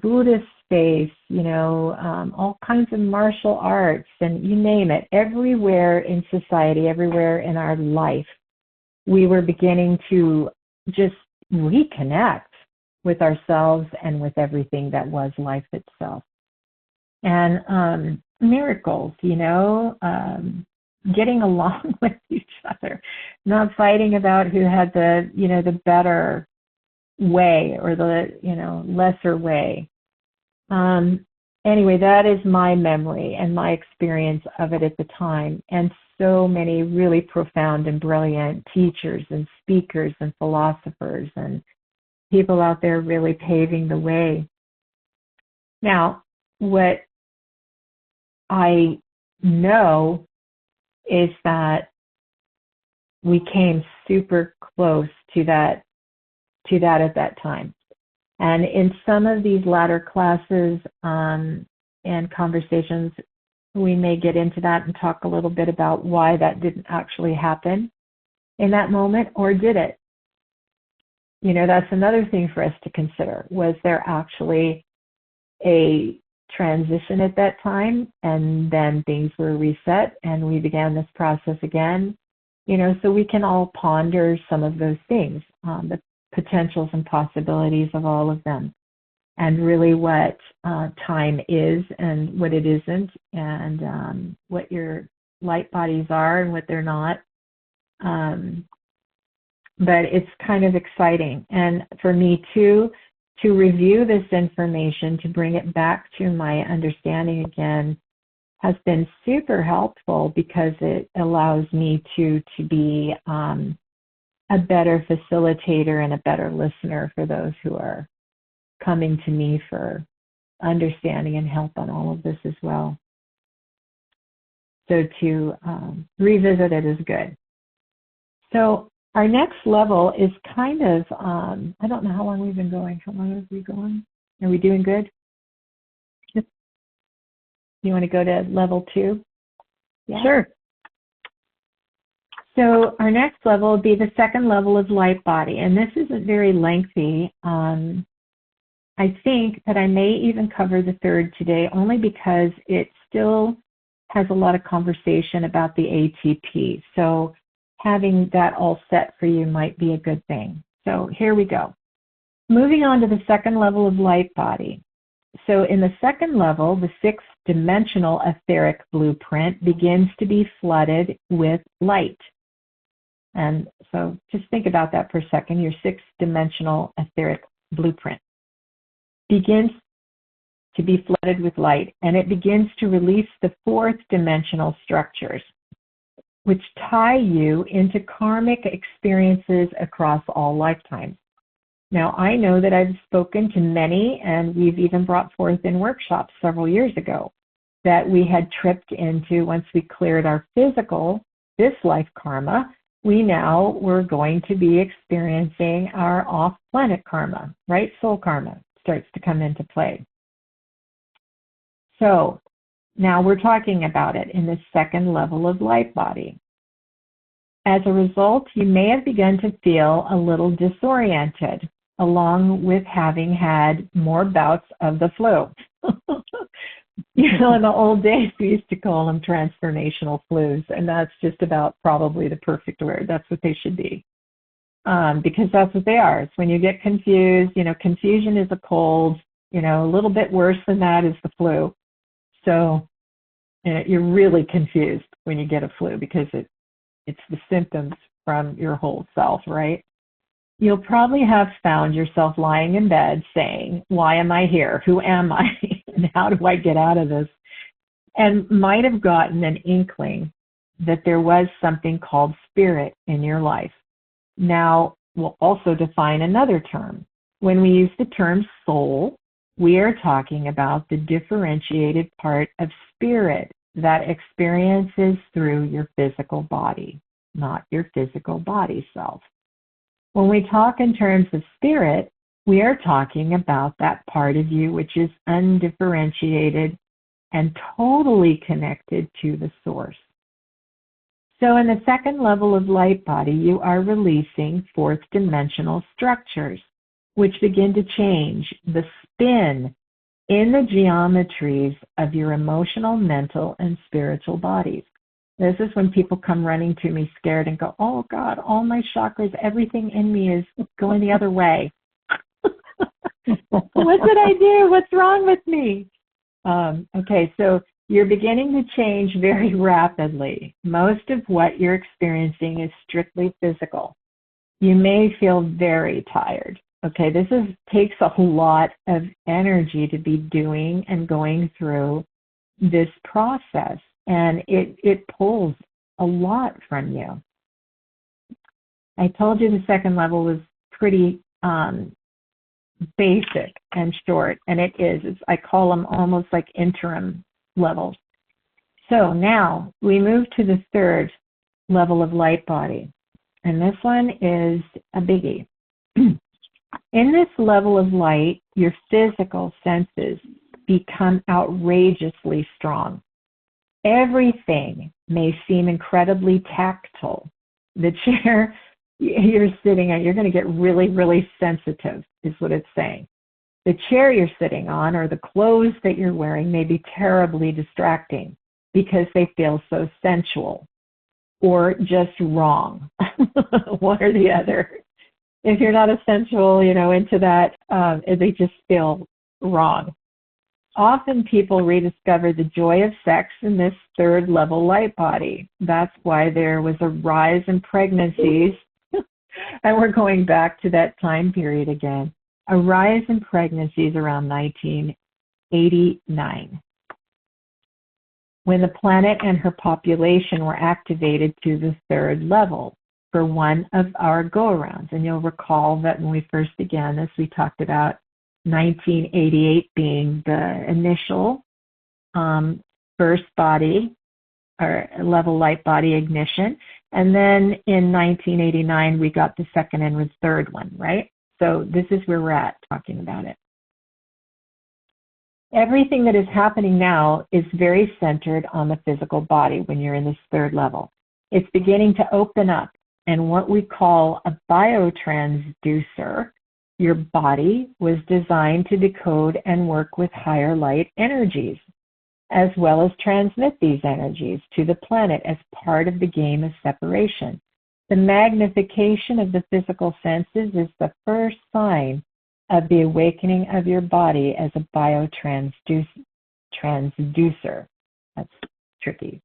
Buddhist space, all kinds of martial arts, and you name it. Everywhere in society, everywhere in our life, we were beginning to just reconnect with ourselves and with everything that was life itself. And miracles, getting along with each other, not fighting about who had the better way or the, lesser way. Anyway, that is my memory and my experience of it at the time. And so many really profound and brilliant teachers and speakers and philosophers and people out there really paving the way. Now, what I know is that we came super close to that at that time. And in some of these latter classes and conversations, we may get into that and talk a little bit about why that didn't actually happen in that moment, or did it? That's another thing for us to consider. Was there actually a transition at that time, and then things were reset and we began this process again? So we can all ponder some of those things, the potentials and possibilities of all of them, and really what time is and what it isn't, and what your light bodies are and what they're not. But it's kind of exciting. And for me too, to review this information, to bring it back to my understanding again, has been super helpful, because it allows me to be a better facilitator and a better listener for those who are coming to me for understanding and help on all of this as well. So to revisit it is good. So our next level is kind of, I don't know how long we've been going. How long have we gone? Are we doing good? You want to go to level 2? Yeah. Sure. So our next level will be the second level of light body, and this isn't very lengthy. I think that I may even cover the third today, only because it still has a lot of conversation about the ATP. So having that all set for you might be a good thing. So here we go. Moving on to the second level of light body. So in the second level, the six-dimensional etheric blueprint begins to be flooded with light. And so just think about that for a second. Your six-dimensional etheric blueprint begins to be flooded with light, and it begins to release the fourth-dimensional structures, which tie you into karmic experiences across all lifetimes. Now, I know that I've spoken to many, and we've even brought forth in workshops several years ago, that we had tripped into, once we cleared our physical, this life karma, we now were going to be experiencing our off-planet karma, right? Soul karma starts to come into play. So now we're talking about it in the second level of light body. As a result, you may have begun to feel a little disoriented, along with having had more bouts of the flu. In the old days, we used to call them transformational flus, and that's just about probably the perfect word. That's what they should be, because that's what they are. It's when you get confused. Confusion is a cold. A little bit worse than that is the flu. So you're really confused when you get a flu, because it's the symptoms from your whole self, right? You'll probably have found yourself lying in bed saying, why am I here? Who am I? And how do I get out of this? And might have gotten an inkling that there was something called spirit in your life. Now, we'll also define another term. When we use the term soul, We are talking about the differentiated part of spirit that experiences through your physical body, not your physical body self. When we talk in terms of spirit, we are talking about that part of you which is undifferentiated and totally connected to the source. So in the second level of light body, you are releasing fourth dimensional structures, which begin to change the spin in the geometries of your emotional, mental, and spiritual bodies. This is when people come running to me scared and go, oh God, all my chakras, everything in me is going the other way. What did I do? What's wrong with me? Okay, so you're beginning to change very rapidly. Most of what you're experiencing is strictly physical. You may feel very tired. Okay, this takes a lot of energy to be doing and going through this process, and it pulls a lot from you. I told you the second level was pretty basic and short, and it is. I call them almost like interim levels. So now we move to the third level of light body, and this one is a biggie. In this level of light, your physical senses become outrageously strong. Everything may seem incredibly tactile. The chair you're sitting on, you're going to get really, really sensitive, is what it's saying. The chair you're sitting on or the clothes that you're wearing may be terribly distracting because they feel so sensual or just wrong, one or the other. If you're not a sensual, into that, they just feel wrong. Often people rediscover the joy of sex in this third level light body. That's why there was a rise in pregnancies, and we're going back to that time period again, a rise in pregnancies around 1989, when the planet and her population were activated to the third level for one of our go-arounds. And you'll recall that when we first began this, we talked about 1988 being the initial first body or level light body ignition. And then in 1989, we got the second and the third one, right? So this is where we're at talking about it. Everything that is happening now is very centered on the physical body when you're in this third level. It's beginning to open up, and what we call a biotransducer, your body was designed to decode and work with higher light energies, as well as transmit these energies to the planet as part of the game of separation. The magnification of the physical senses is the first sign of the awakening of your body as a biotransducer. That's tricky.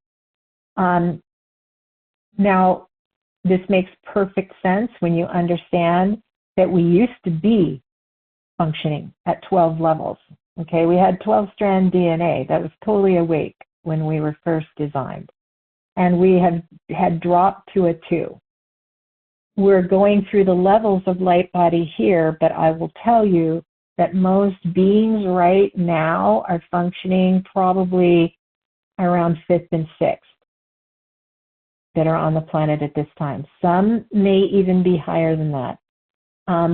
Now, this makes perfect sense when you understand that we used to be functioning at 12 levels. Okay, we had 12-strand DNA that was totally awake when we were first designed, and we had dropped to a 2. We're going through the levels of light body here, but I will tell you that most beings right now are functioning probably around 5th and 6th that are on the planet at this time. Some may even be higher than that,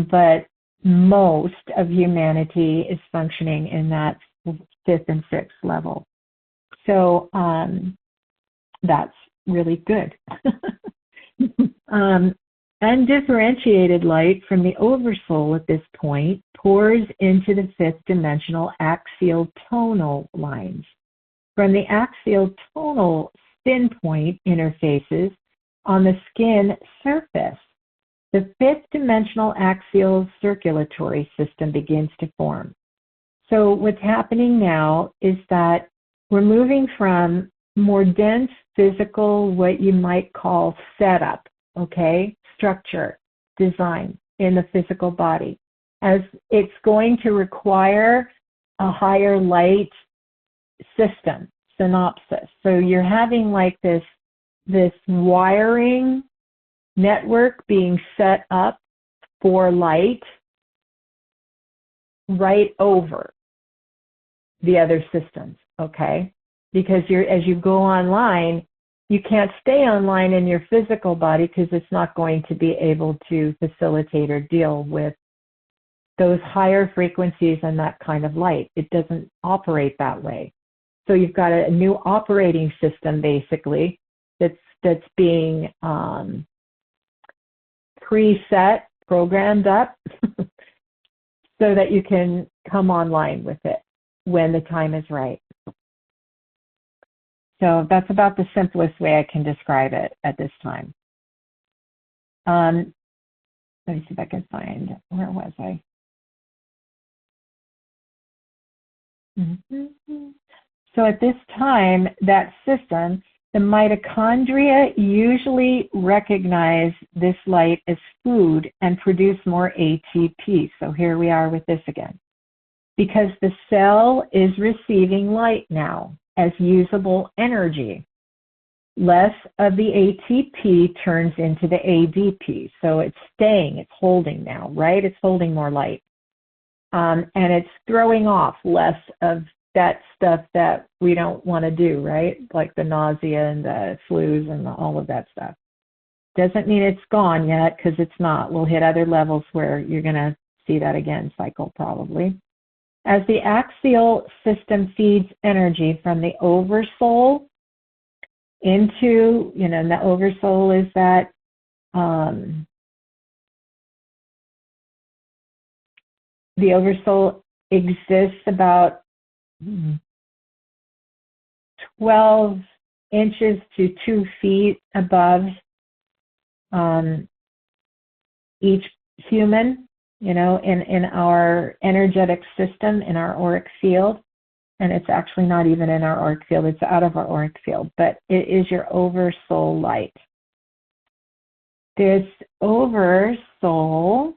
but most of humanity is functioning in that 5th and 6th level. So that's really good. Undifferentiated light from the oversoul at this point pours into the 5th dimensional axial tonal lines. From the axial tonal spin point interfaces on the skin surface, the 5th dimensional axial circulatory system begins to form. So what's happening now is that we're moving from more dense physical, what you might call setup, okay, structure, design in the physical body, as it's going to require a higher light system, synopsis. So you're having like this wiring network being set up for light right over the other systems, okay? Because as you go online, you can't stay online in your physical body because it's not going to be able to facilitate or deal with those higher frequencies and that kind of light. It doesn't operate that way. So you've got a new operating system, basically, that's being preset, programmed up, so that you can come online with it when the time is right. So that's about the simplest way I can describe it at this time. Let me see if I can find, where was I? So at this time, that system, the mitochondria usually recognize this light as food and produce more ATP. So here we are with this again. Because the cell is receiving light now as usable energy. Less of the ATP turns into the ADP. So it's staying, it's holding now, right? It's holding more light. And it's throwing off less of that stuff that we don't want to do, right? Like the nausea and the flus and all of that stuff. Doesn't mean it's gone yet, because it's not. We'll hit other levels where you're going to see that again cycle probably. As the axial system feeds energy from the oversoul into, and the oversoul is that the oversoul exists about 12 inches to 2 feet above each human, in our energetic system, in our auric field. And it's actually not even in our auric field, it's out of our auric field, but it is your oversoul light. This oversoul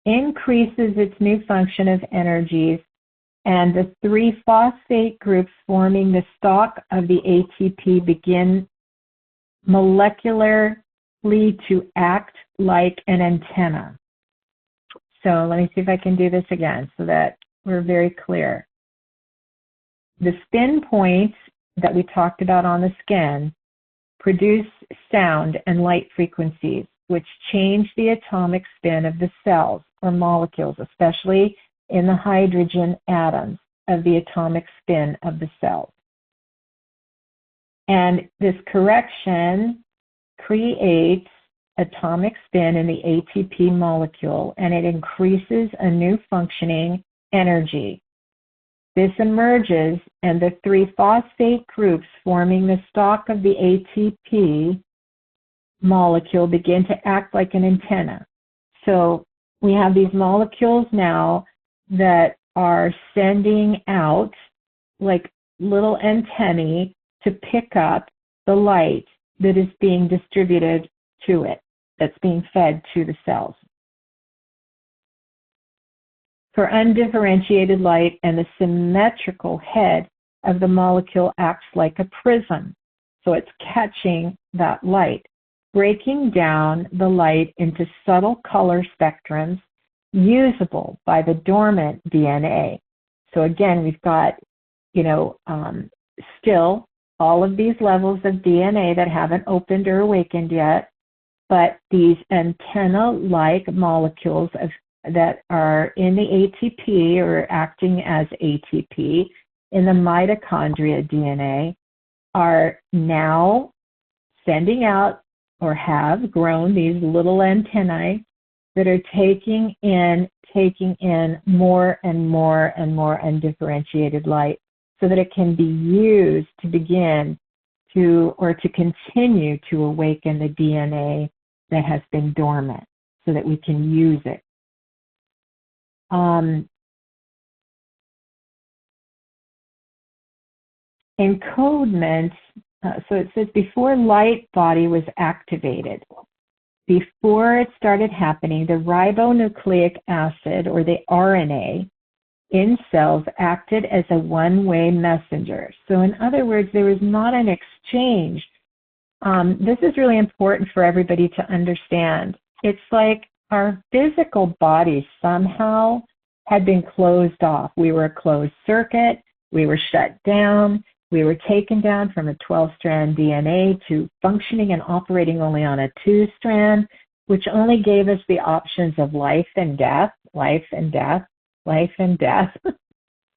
increases its new function of energies, and the 3 phosphate groups forming the stalk of the ATP begin molecularly to act like an antenna. So let me see if I can do this again so that we're very clear. The spin points that we talked about on the skin produce sound and light frequencies, which change the atomic spin of the cells or molecules, especially in the hydrogen atoms of the atomic spin of the cells. And this correction creates atomic spin in the ATP molecule, and it increases a new functioning energy. This emerges, and the 3 phosphate groups forming the stalk of the ATP molecule begin to act like an antenna. So we have these molecules now that are sending out like little antennae to pick up the light that is being distributed to it, that's being fed to the cells. For undifferentiated light, and the symmetrical head of the molecule acts like a prism. So it's catching that light, breaking down the light into subtle color spectrums usable by the dormant DNA. So again, we've got, still all of these levels of DNA that haven't opened or awakened yet, but these antenna-like molecules that are in the ATP or acting as ATP in the mitochondria DNA are now sending out or have grown these little antennae that are taking in more and more and more undifferentiated light so that it can be used to begin to, or to continue to awaken the DNA that has been dormant so that we can use it. Encodement, so it says before light body was activated, before it started happening, the ribonucleic acid, or the RNA, in cells acted as a one-way messenger. So in other words, there was not an exchange this is really important for everybody to understand. It's like our physical body somehow had been closed off. We were a closed circuit. We were shut down. We were taken down from a 12-strand DNA to functioning and operating only on a 2-strand, which only gave us the options of life and death, life and death, life and death.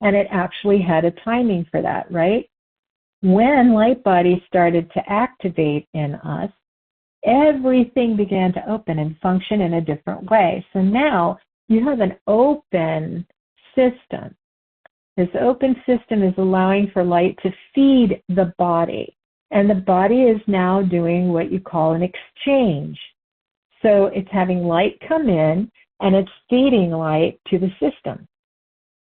And it actually had a timing for that, right? When light bodies started to activate in us, everything began to open and function in a different way. So now you have an open system. This open system is allowing for light to feed the body. And the body is now doing what you call an exchange. So it's having light come in and it's feeding light to the system.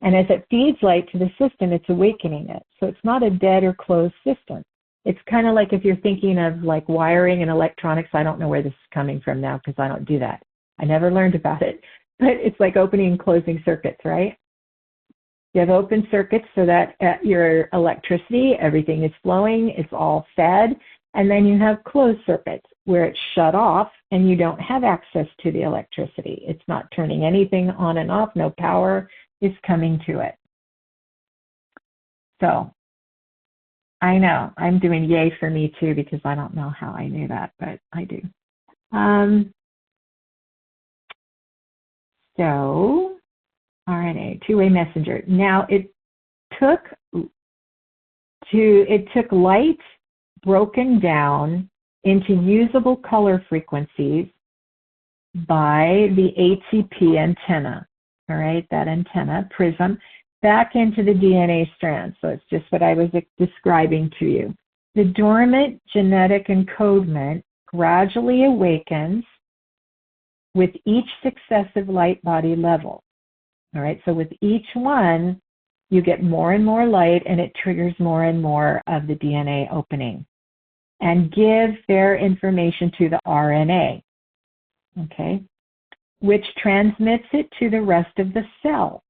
And as it feeds light to the system, it's awakening it. So it's not a dead or closed system. It's kind of like if you're thinking of like wiring and electronics. I don't know where this is coming from now because I don't do that. I never learned about it. But it's like opening and closing circuits, right? You have open circuits so that your electricity, everything is flowing, it's all fed. And then you have closed circuits where it's shut off and you don't have access to the electricity. It's not turning anything on and off, no power is coming to it. So I know I'm doing yay for me too because I don't know how I knew that, but I do. So RNA, two-way messenger. Now it took light broken down into usable color frequencies by the ATP antenna. All right, that antenna, prism, back into the DNA strand. So it's just what I was describing to you. The dormant genetic encodement gradually awakens with each successive light body level. All right, so with each one, you get more and more light and it triggers more and more of the DNA opening and gives their information to the RNA, okay, which transmits it to the rest of the cell.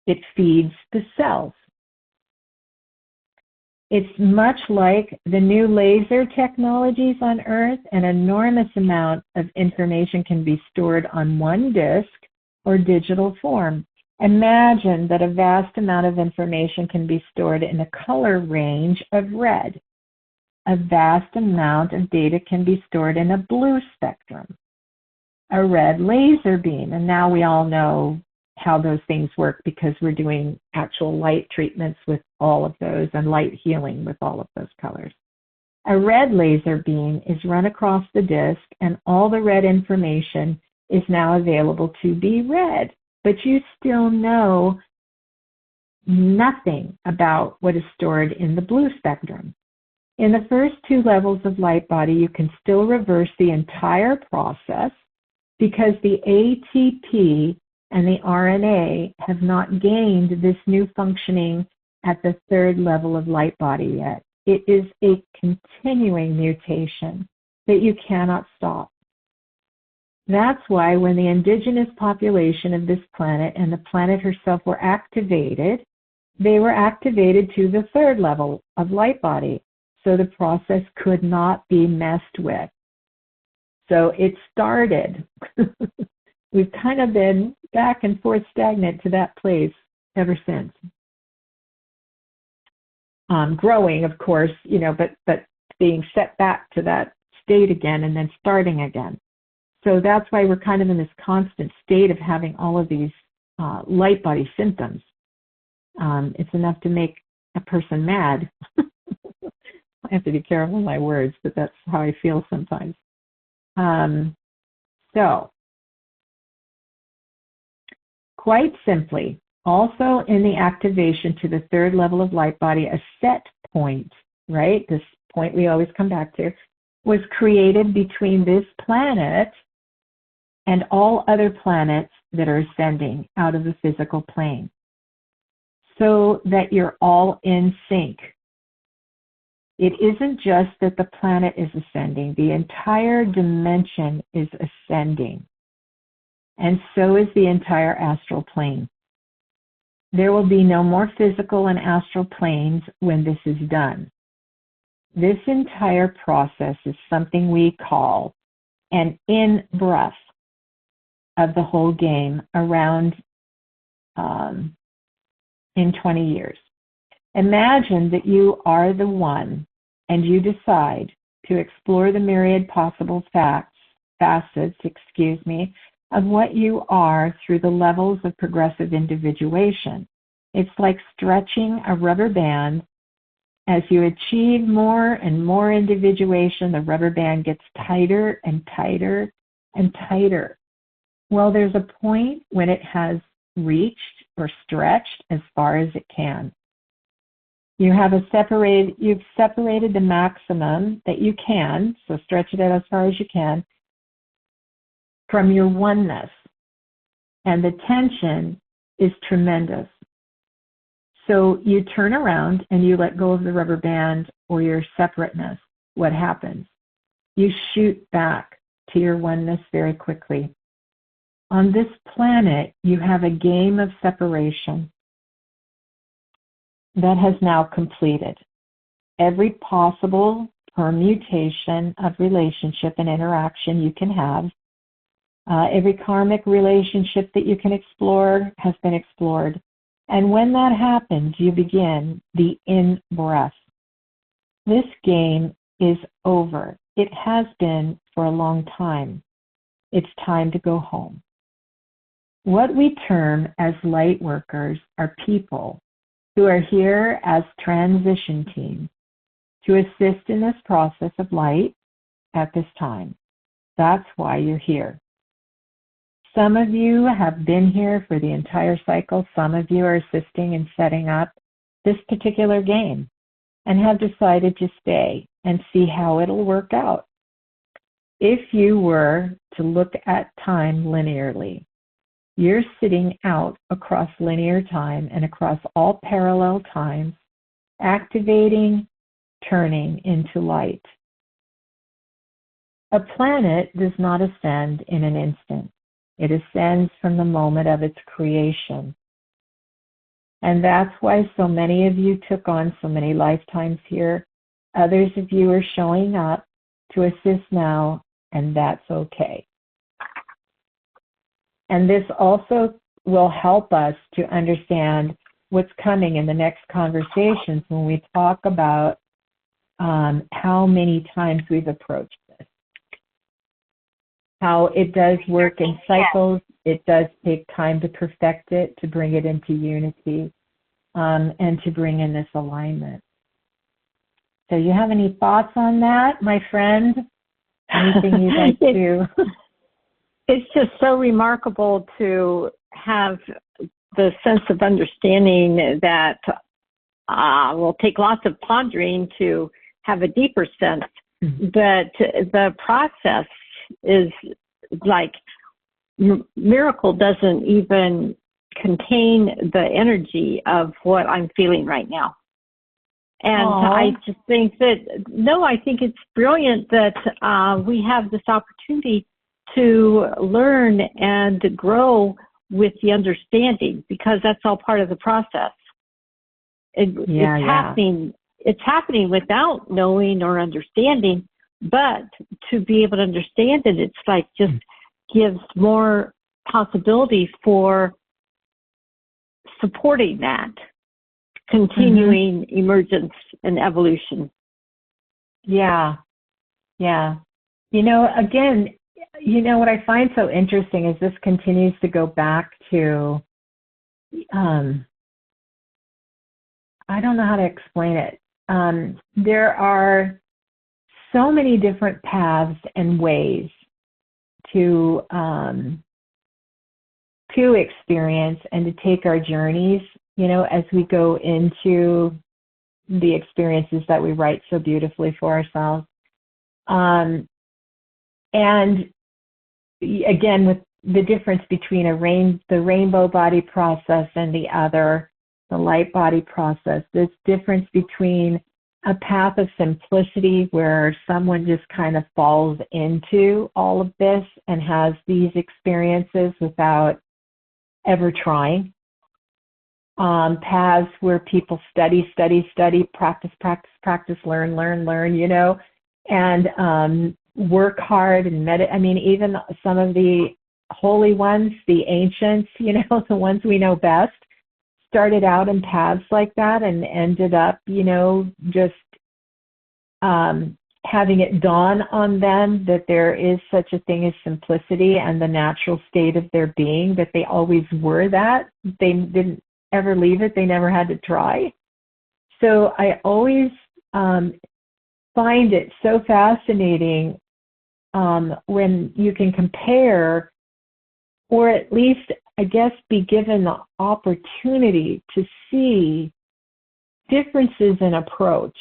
It feeds the cells. It's much like the new laser technologies on Earth. An enormous amount of information can be stored on one disk or digital form. Imagine that a vast amount of information can be stored in a color range of red. A vast amount of data can be stored in a blue spectrum, a red laser beam. And now we all know how those things work because we're doing actual light treatments with all of those and light healing with all of those colors. A red laser beam is run across the disk and all the red information is now available to be read. But you still know nothing about what is stored in the blue spectrum. In the first two levels of light body, you can still reverse the entire process because the ATP and the RNA have not gained this new functioning at the third level of light body yet. It is a continuing mutation that you cannot stop. That's why when the indigenous population of this planet and the planet herself were activated, they were activated to the third level of light body. So the process could not be messed with. So it started. We've kind of been back and forth stagnant to that place ever since. Growing, of course, but being set back to that state again and then starting again. So that's why we're kind of in this constant state of having all of these light body symptoms. It's enough to make a person mad. I have to be careful with my words, but that's how I feel sometimes. So, quite simply, also in the activation to the third level of light body, a set point, right? This point we always come back to, was created between this planet and all other planets that are ascending out of the physical plane, so that you're all in sync. It isn't just that the planet is ascending, the entire dimension is ascending, and so is the entire astral plane. There will be no more physical and astral planes when this is done. This entire process is something we call an in-breath of the whole game around in 20 years. Imagine that you are the one and you decide to explore the myriad possible facets, of what you are through the levels of progressive individuation. It's like stretching a rubber band. As you achieve more and more individuation, the rubber band gets tighter and tighter and tighter. Well, there's a point when it has reached or stretched as far as it can. You've separated the maximum that you can, so stretch it out as far as you can, from your oneness. And the tension is tremendous. So you turn around and you let go of the rubber band or your separateness. What happens? You shoot back to your oneness very quickly. On this planet, you have a game of separation that has now completed. Every possible permutation of relationship and interaction you can have, every karmic relationship that you can explore has been explored. And when that happens, you begin the in-breath. This game is over. It has been for a long time. It's time to go home. What we term as light workers are people who are here as transition teams to assist in this process of light at this time. That's why you're here. Some of you have been here for the entire cycle. Some of you are assisting in setting up this particular game and have decided to stay and see how it'll work out. If you were to look at time linearly, you're sitting out across linear time and across all parallel times, activating, turning into light. A planet does not ascend in an instant. It ascends from the moment of its creation. And that's why so many of you took on so many lifetimes here. Others of you are showing up to assist now, and that's okay. And this also will help us to understand what's coming in the next conversations when we talk about how many times we've approached this. How it does work in cycles. It does take time to perfect it, to bring it into unity, and to bring in this alignment. So you have any thoughts on that, my friend? Anything you'd like to? It's just so remarkable to have the sense of understanding that will take lots of pondering to have a deeper sense that the process is like miracle doesn't even contain the energy of what I'm feeling right now. And I just think that, I think it's brilliant that we have this opportunity to learn and grow with the understanding, because that's all part of the process. It's happening without knowing or understanding, but to be able to understand it, it's like just gives more possibility for supporting that continuing emergence and evolution. Yeah. Again, what I find so interesting is this continues to go back to, I don't know how to explain it. There are so many different paths and ways to experience and to take our journeys, as we go into the experiences that we write so beautifully for ourselves. And again, with the difference between the rainbow body process and the light body process, this difference between a path of simplicity where someone just kind of falls into all of this and has these experiences without ever trying, paths where people study, practice, learn, and work hard and meditate. I mean, even some of the holy ones, the ancients, the ones we know best, started out in paths like that and ended up, just having it dawn on them that there is such a thing as simplicity and the natural state of their being, that they always were that. They didn't ever leave it. They never had to try. So I always find it so fascinating when you can compare, or at least, I guess, be given the opportunity to see differences in approach,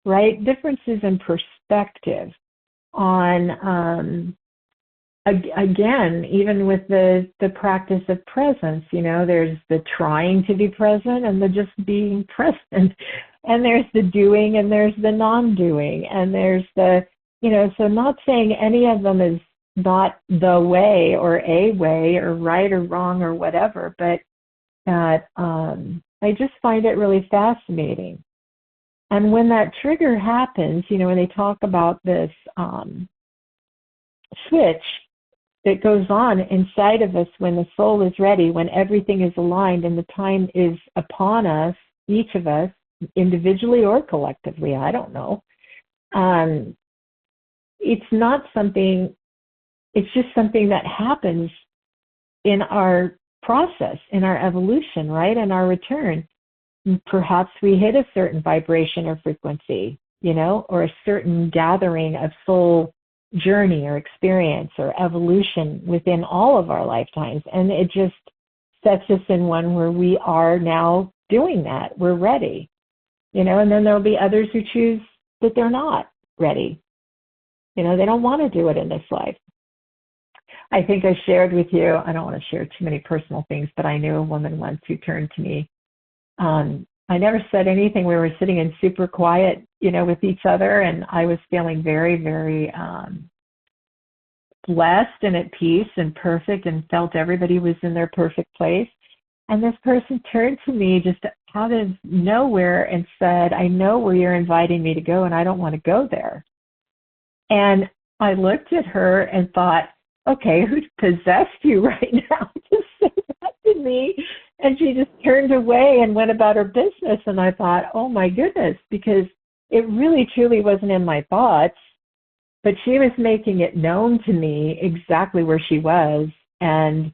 right? Differences in perspective on, again, even with the practice of presence, there's the trying to be present and the just being present. And there's the doing and there's the non-doing. And there's the, so not saying any of them is not the way or a way or right or wrong or whatever, but that I just find it really fascinating. And when that trigger happens, when they talk about this switch that goes on inside of us when the soul is ready, when everything is aligned and the time is upon us, each of us, individually or collectively, I don't know. It's not something, it's just something that happens in our process, in our evolution, right? In our return. Perhaps we hit a certain vibration or frequency, or a certain gathering of soul journey or experience or evolution within all of our lifetimes. And it just sets us in one where we are now doing that. We're ready, and then there'll be others who choose that they're not ready. They don't want to do it in this life. I think I shared with you, I don't want to share too many personal things, but I knew a woman once who turned to me. I never said anything. We were sitting in super quiet, with each other, and I was feeling very, very blessed and at peace and perfect, and felt everybody was in their perfect place. And this person turned to me just out of nowhere and said, "I know where you're inviting me to go, and I don't want to go there." And I looked at her and thought, okay, who possessed you right now to say that to me? And she just turned away and went about her business. And I thought, oh my goodness, because it really truly wasn't in my thoughts, but she was making it known to me exactly where she was and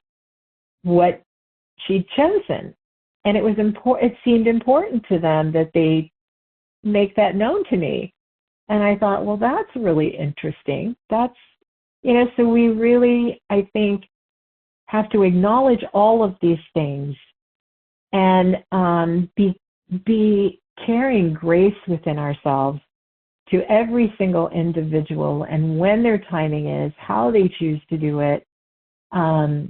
what she'd chosen. And it was important. It seemed important to them that they make that known to me. And I thought, well, that's really interesting. That's, so we really, I think, have to acknowledge all of these things and be carrying grace within ourselves to every single individual, and when their timing is, how they choose to do it, how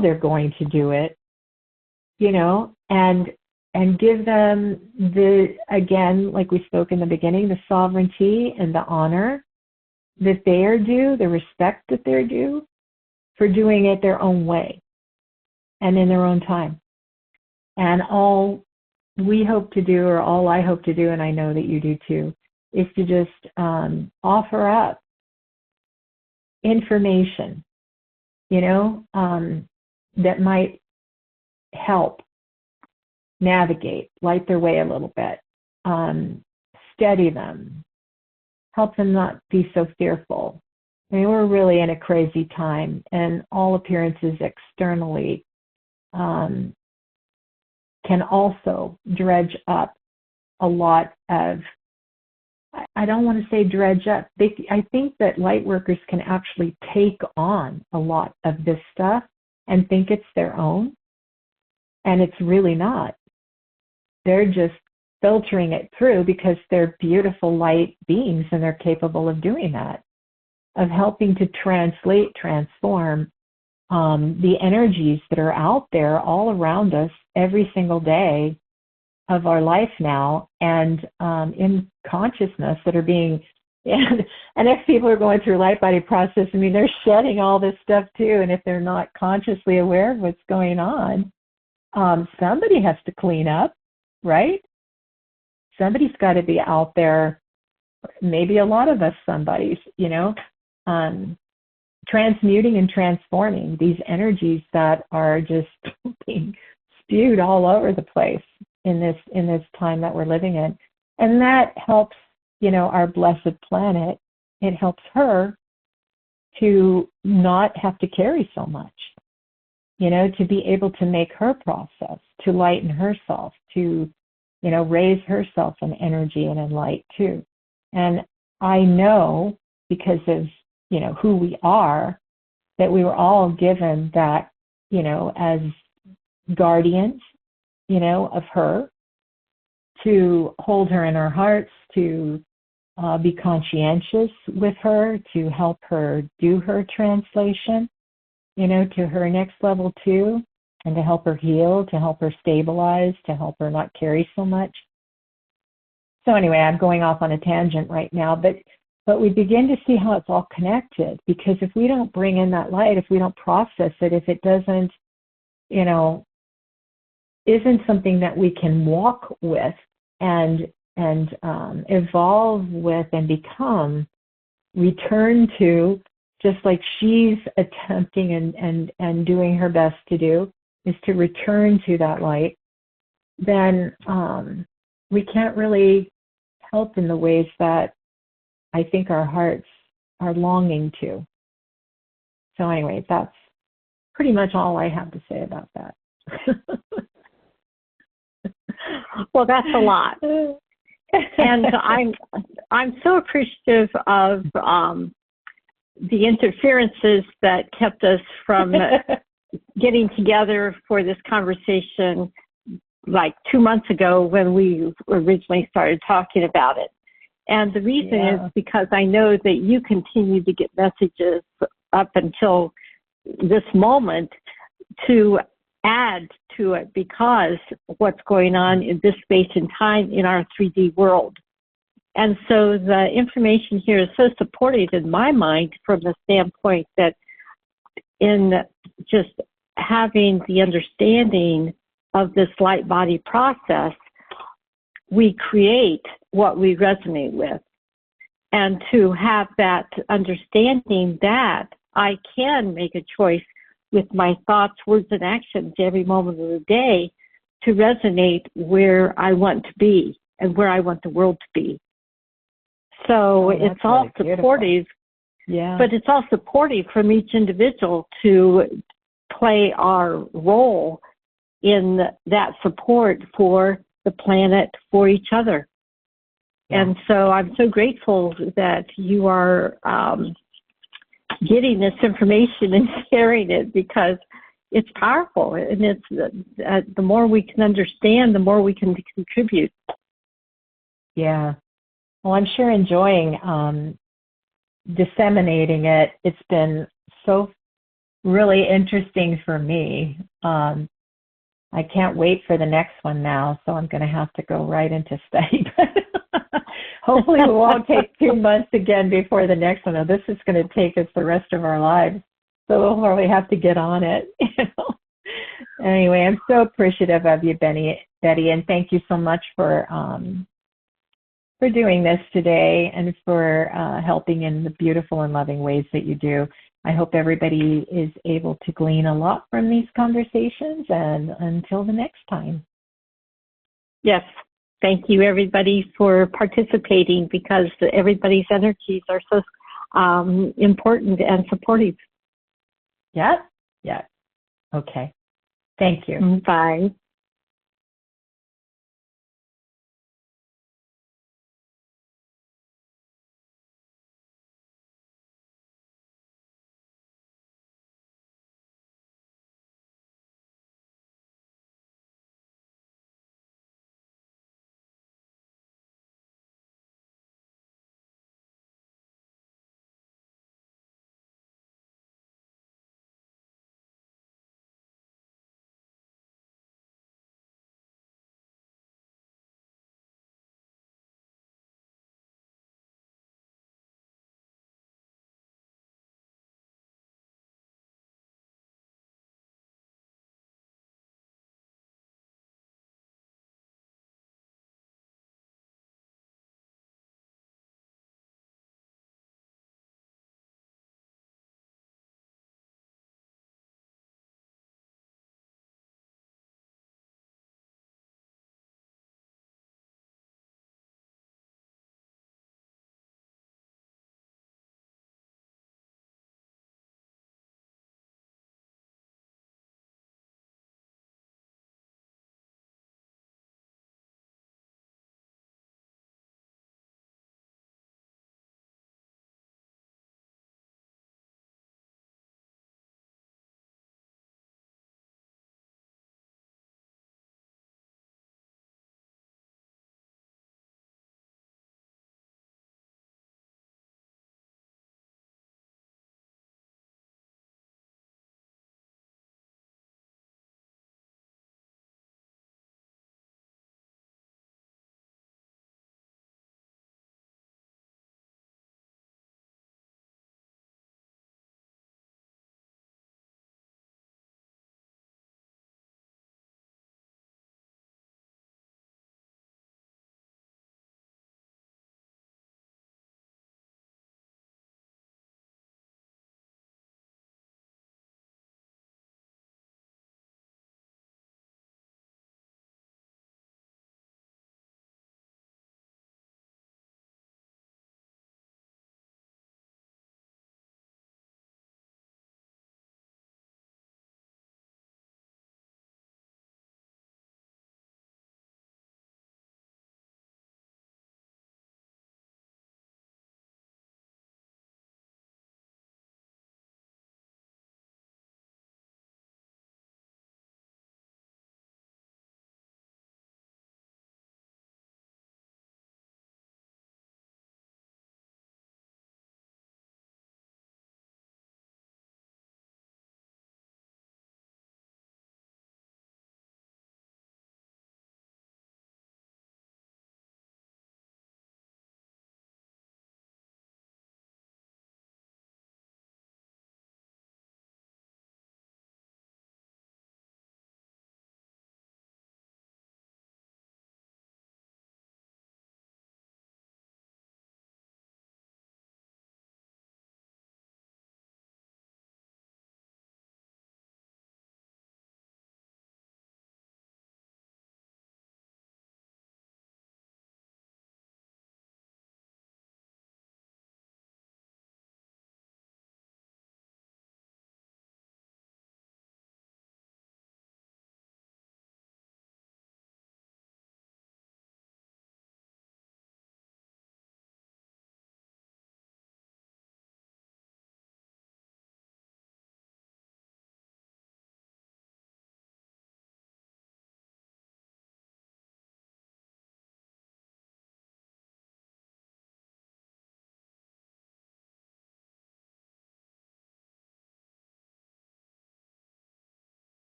they're going to do it, and give them again, like we spoke in the beginning, the sovereignty and the honor that they are due, the respect that they're due for doing it their own way and in their own time. And all we hope to do, or all I hope to do, and I know that you do too, is to just offer up information, that might help navigate, light their way a little bit, steady them, help them not be so fearful. I mean, we're really in a crazy time, and all appearances externally can also dredge up a lot of, I don't want to say dredge up, I think that light workers can actually take on a lot of this stuff and think it's their own, and it's really not. They're just filtering it through because they're beautiful light beings, and they're capable of doing that, of helping to translate, transform the energies that are out there all around us every single day of our life now, and in consciousness that are being, and if people are going through light body process, I mean, they're shedding all this stuff too, and if they're not consciously aware of what's going on, somebody has to clean up, right? Somebody's got to be out there, maybe a lot of us somebody's, transmuting and transforming these energies that are just being spewed all over the place in this time that we're living in. And that helps, our blessed planet. It helps her to not have to carry so much, to be able to make her process, to lighten herself, to, raise herself in energy and in light too. And I know because of, who we are, that we were all given that, as guardians, of her, to hold her in our hearts, to be conscientious with her, to help her do her translation, to her next level too, and to help her heal, to help her stabilize, to help her not carry so much. So anyway, I'm going off on a tangent right now, but we begin to see how it's all connected, because if we don't bring in that light, if we don't process it, if it doesn't, isn't something that we can walk with and evolve with and become, return to, just like she's attempting and doing her best to do, is to return to that light, then we can't really help in the ways that I think our hearts are longing to. So anyway, that's pretty much all I have to say about that. Well, that's a lot. And I'm so appreciative of the interferences that kept us from getting together for this conversation like 2 months ago when we originally started talking about it. And the reason is because I know that you continue to get messages up until this moment to add to it, because what's going on in this space and time in our 3D world. And so the information here is so supportive in my mind from the standpoint that in just having the understanding of this light body process, we create what we resonate with. And to have that understanding that I can make a choice with my thoughts, words, and actions every moment of the day to resonate where I want to be and where I want the world to be. So it's all really supportive, but it's all supportive from each individual to play our role in that support for the planet, for each other. Yeah. And so I'm so grateful that you are getting this information and sharing it, because it's powerful, and it's the more we can understand, the more we can contribute. Yeah. Well, I'm sure enjoying disseminating it. It's been so really interesting for me. I can't wait for the next one now, so I'm going to have to go right into study. Hopefully it won't take 2 months again before the next one. Now, this is going to take us the rest of our lives, so we'll probably have to get on it. Anyway, I'm so appreciative of you, Betty, and thank you so much for doing this today and for helping in the beautiful and loving ways that you do. I hope everybody is able to glean a lot from these conversations, and until the next time. Yes. Thank you, everybody, for participating, because everybody's energies are so important and supportive. Yeah. Okay. Thank you. Bye.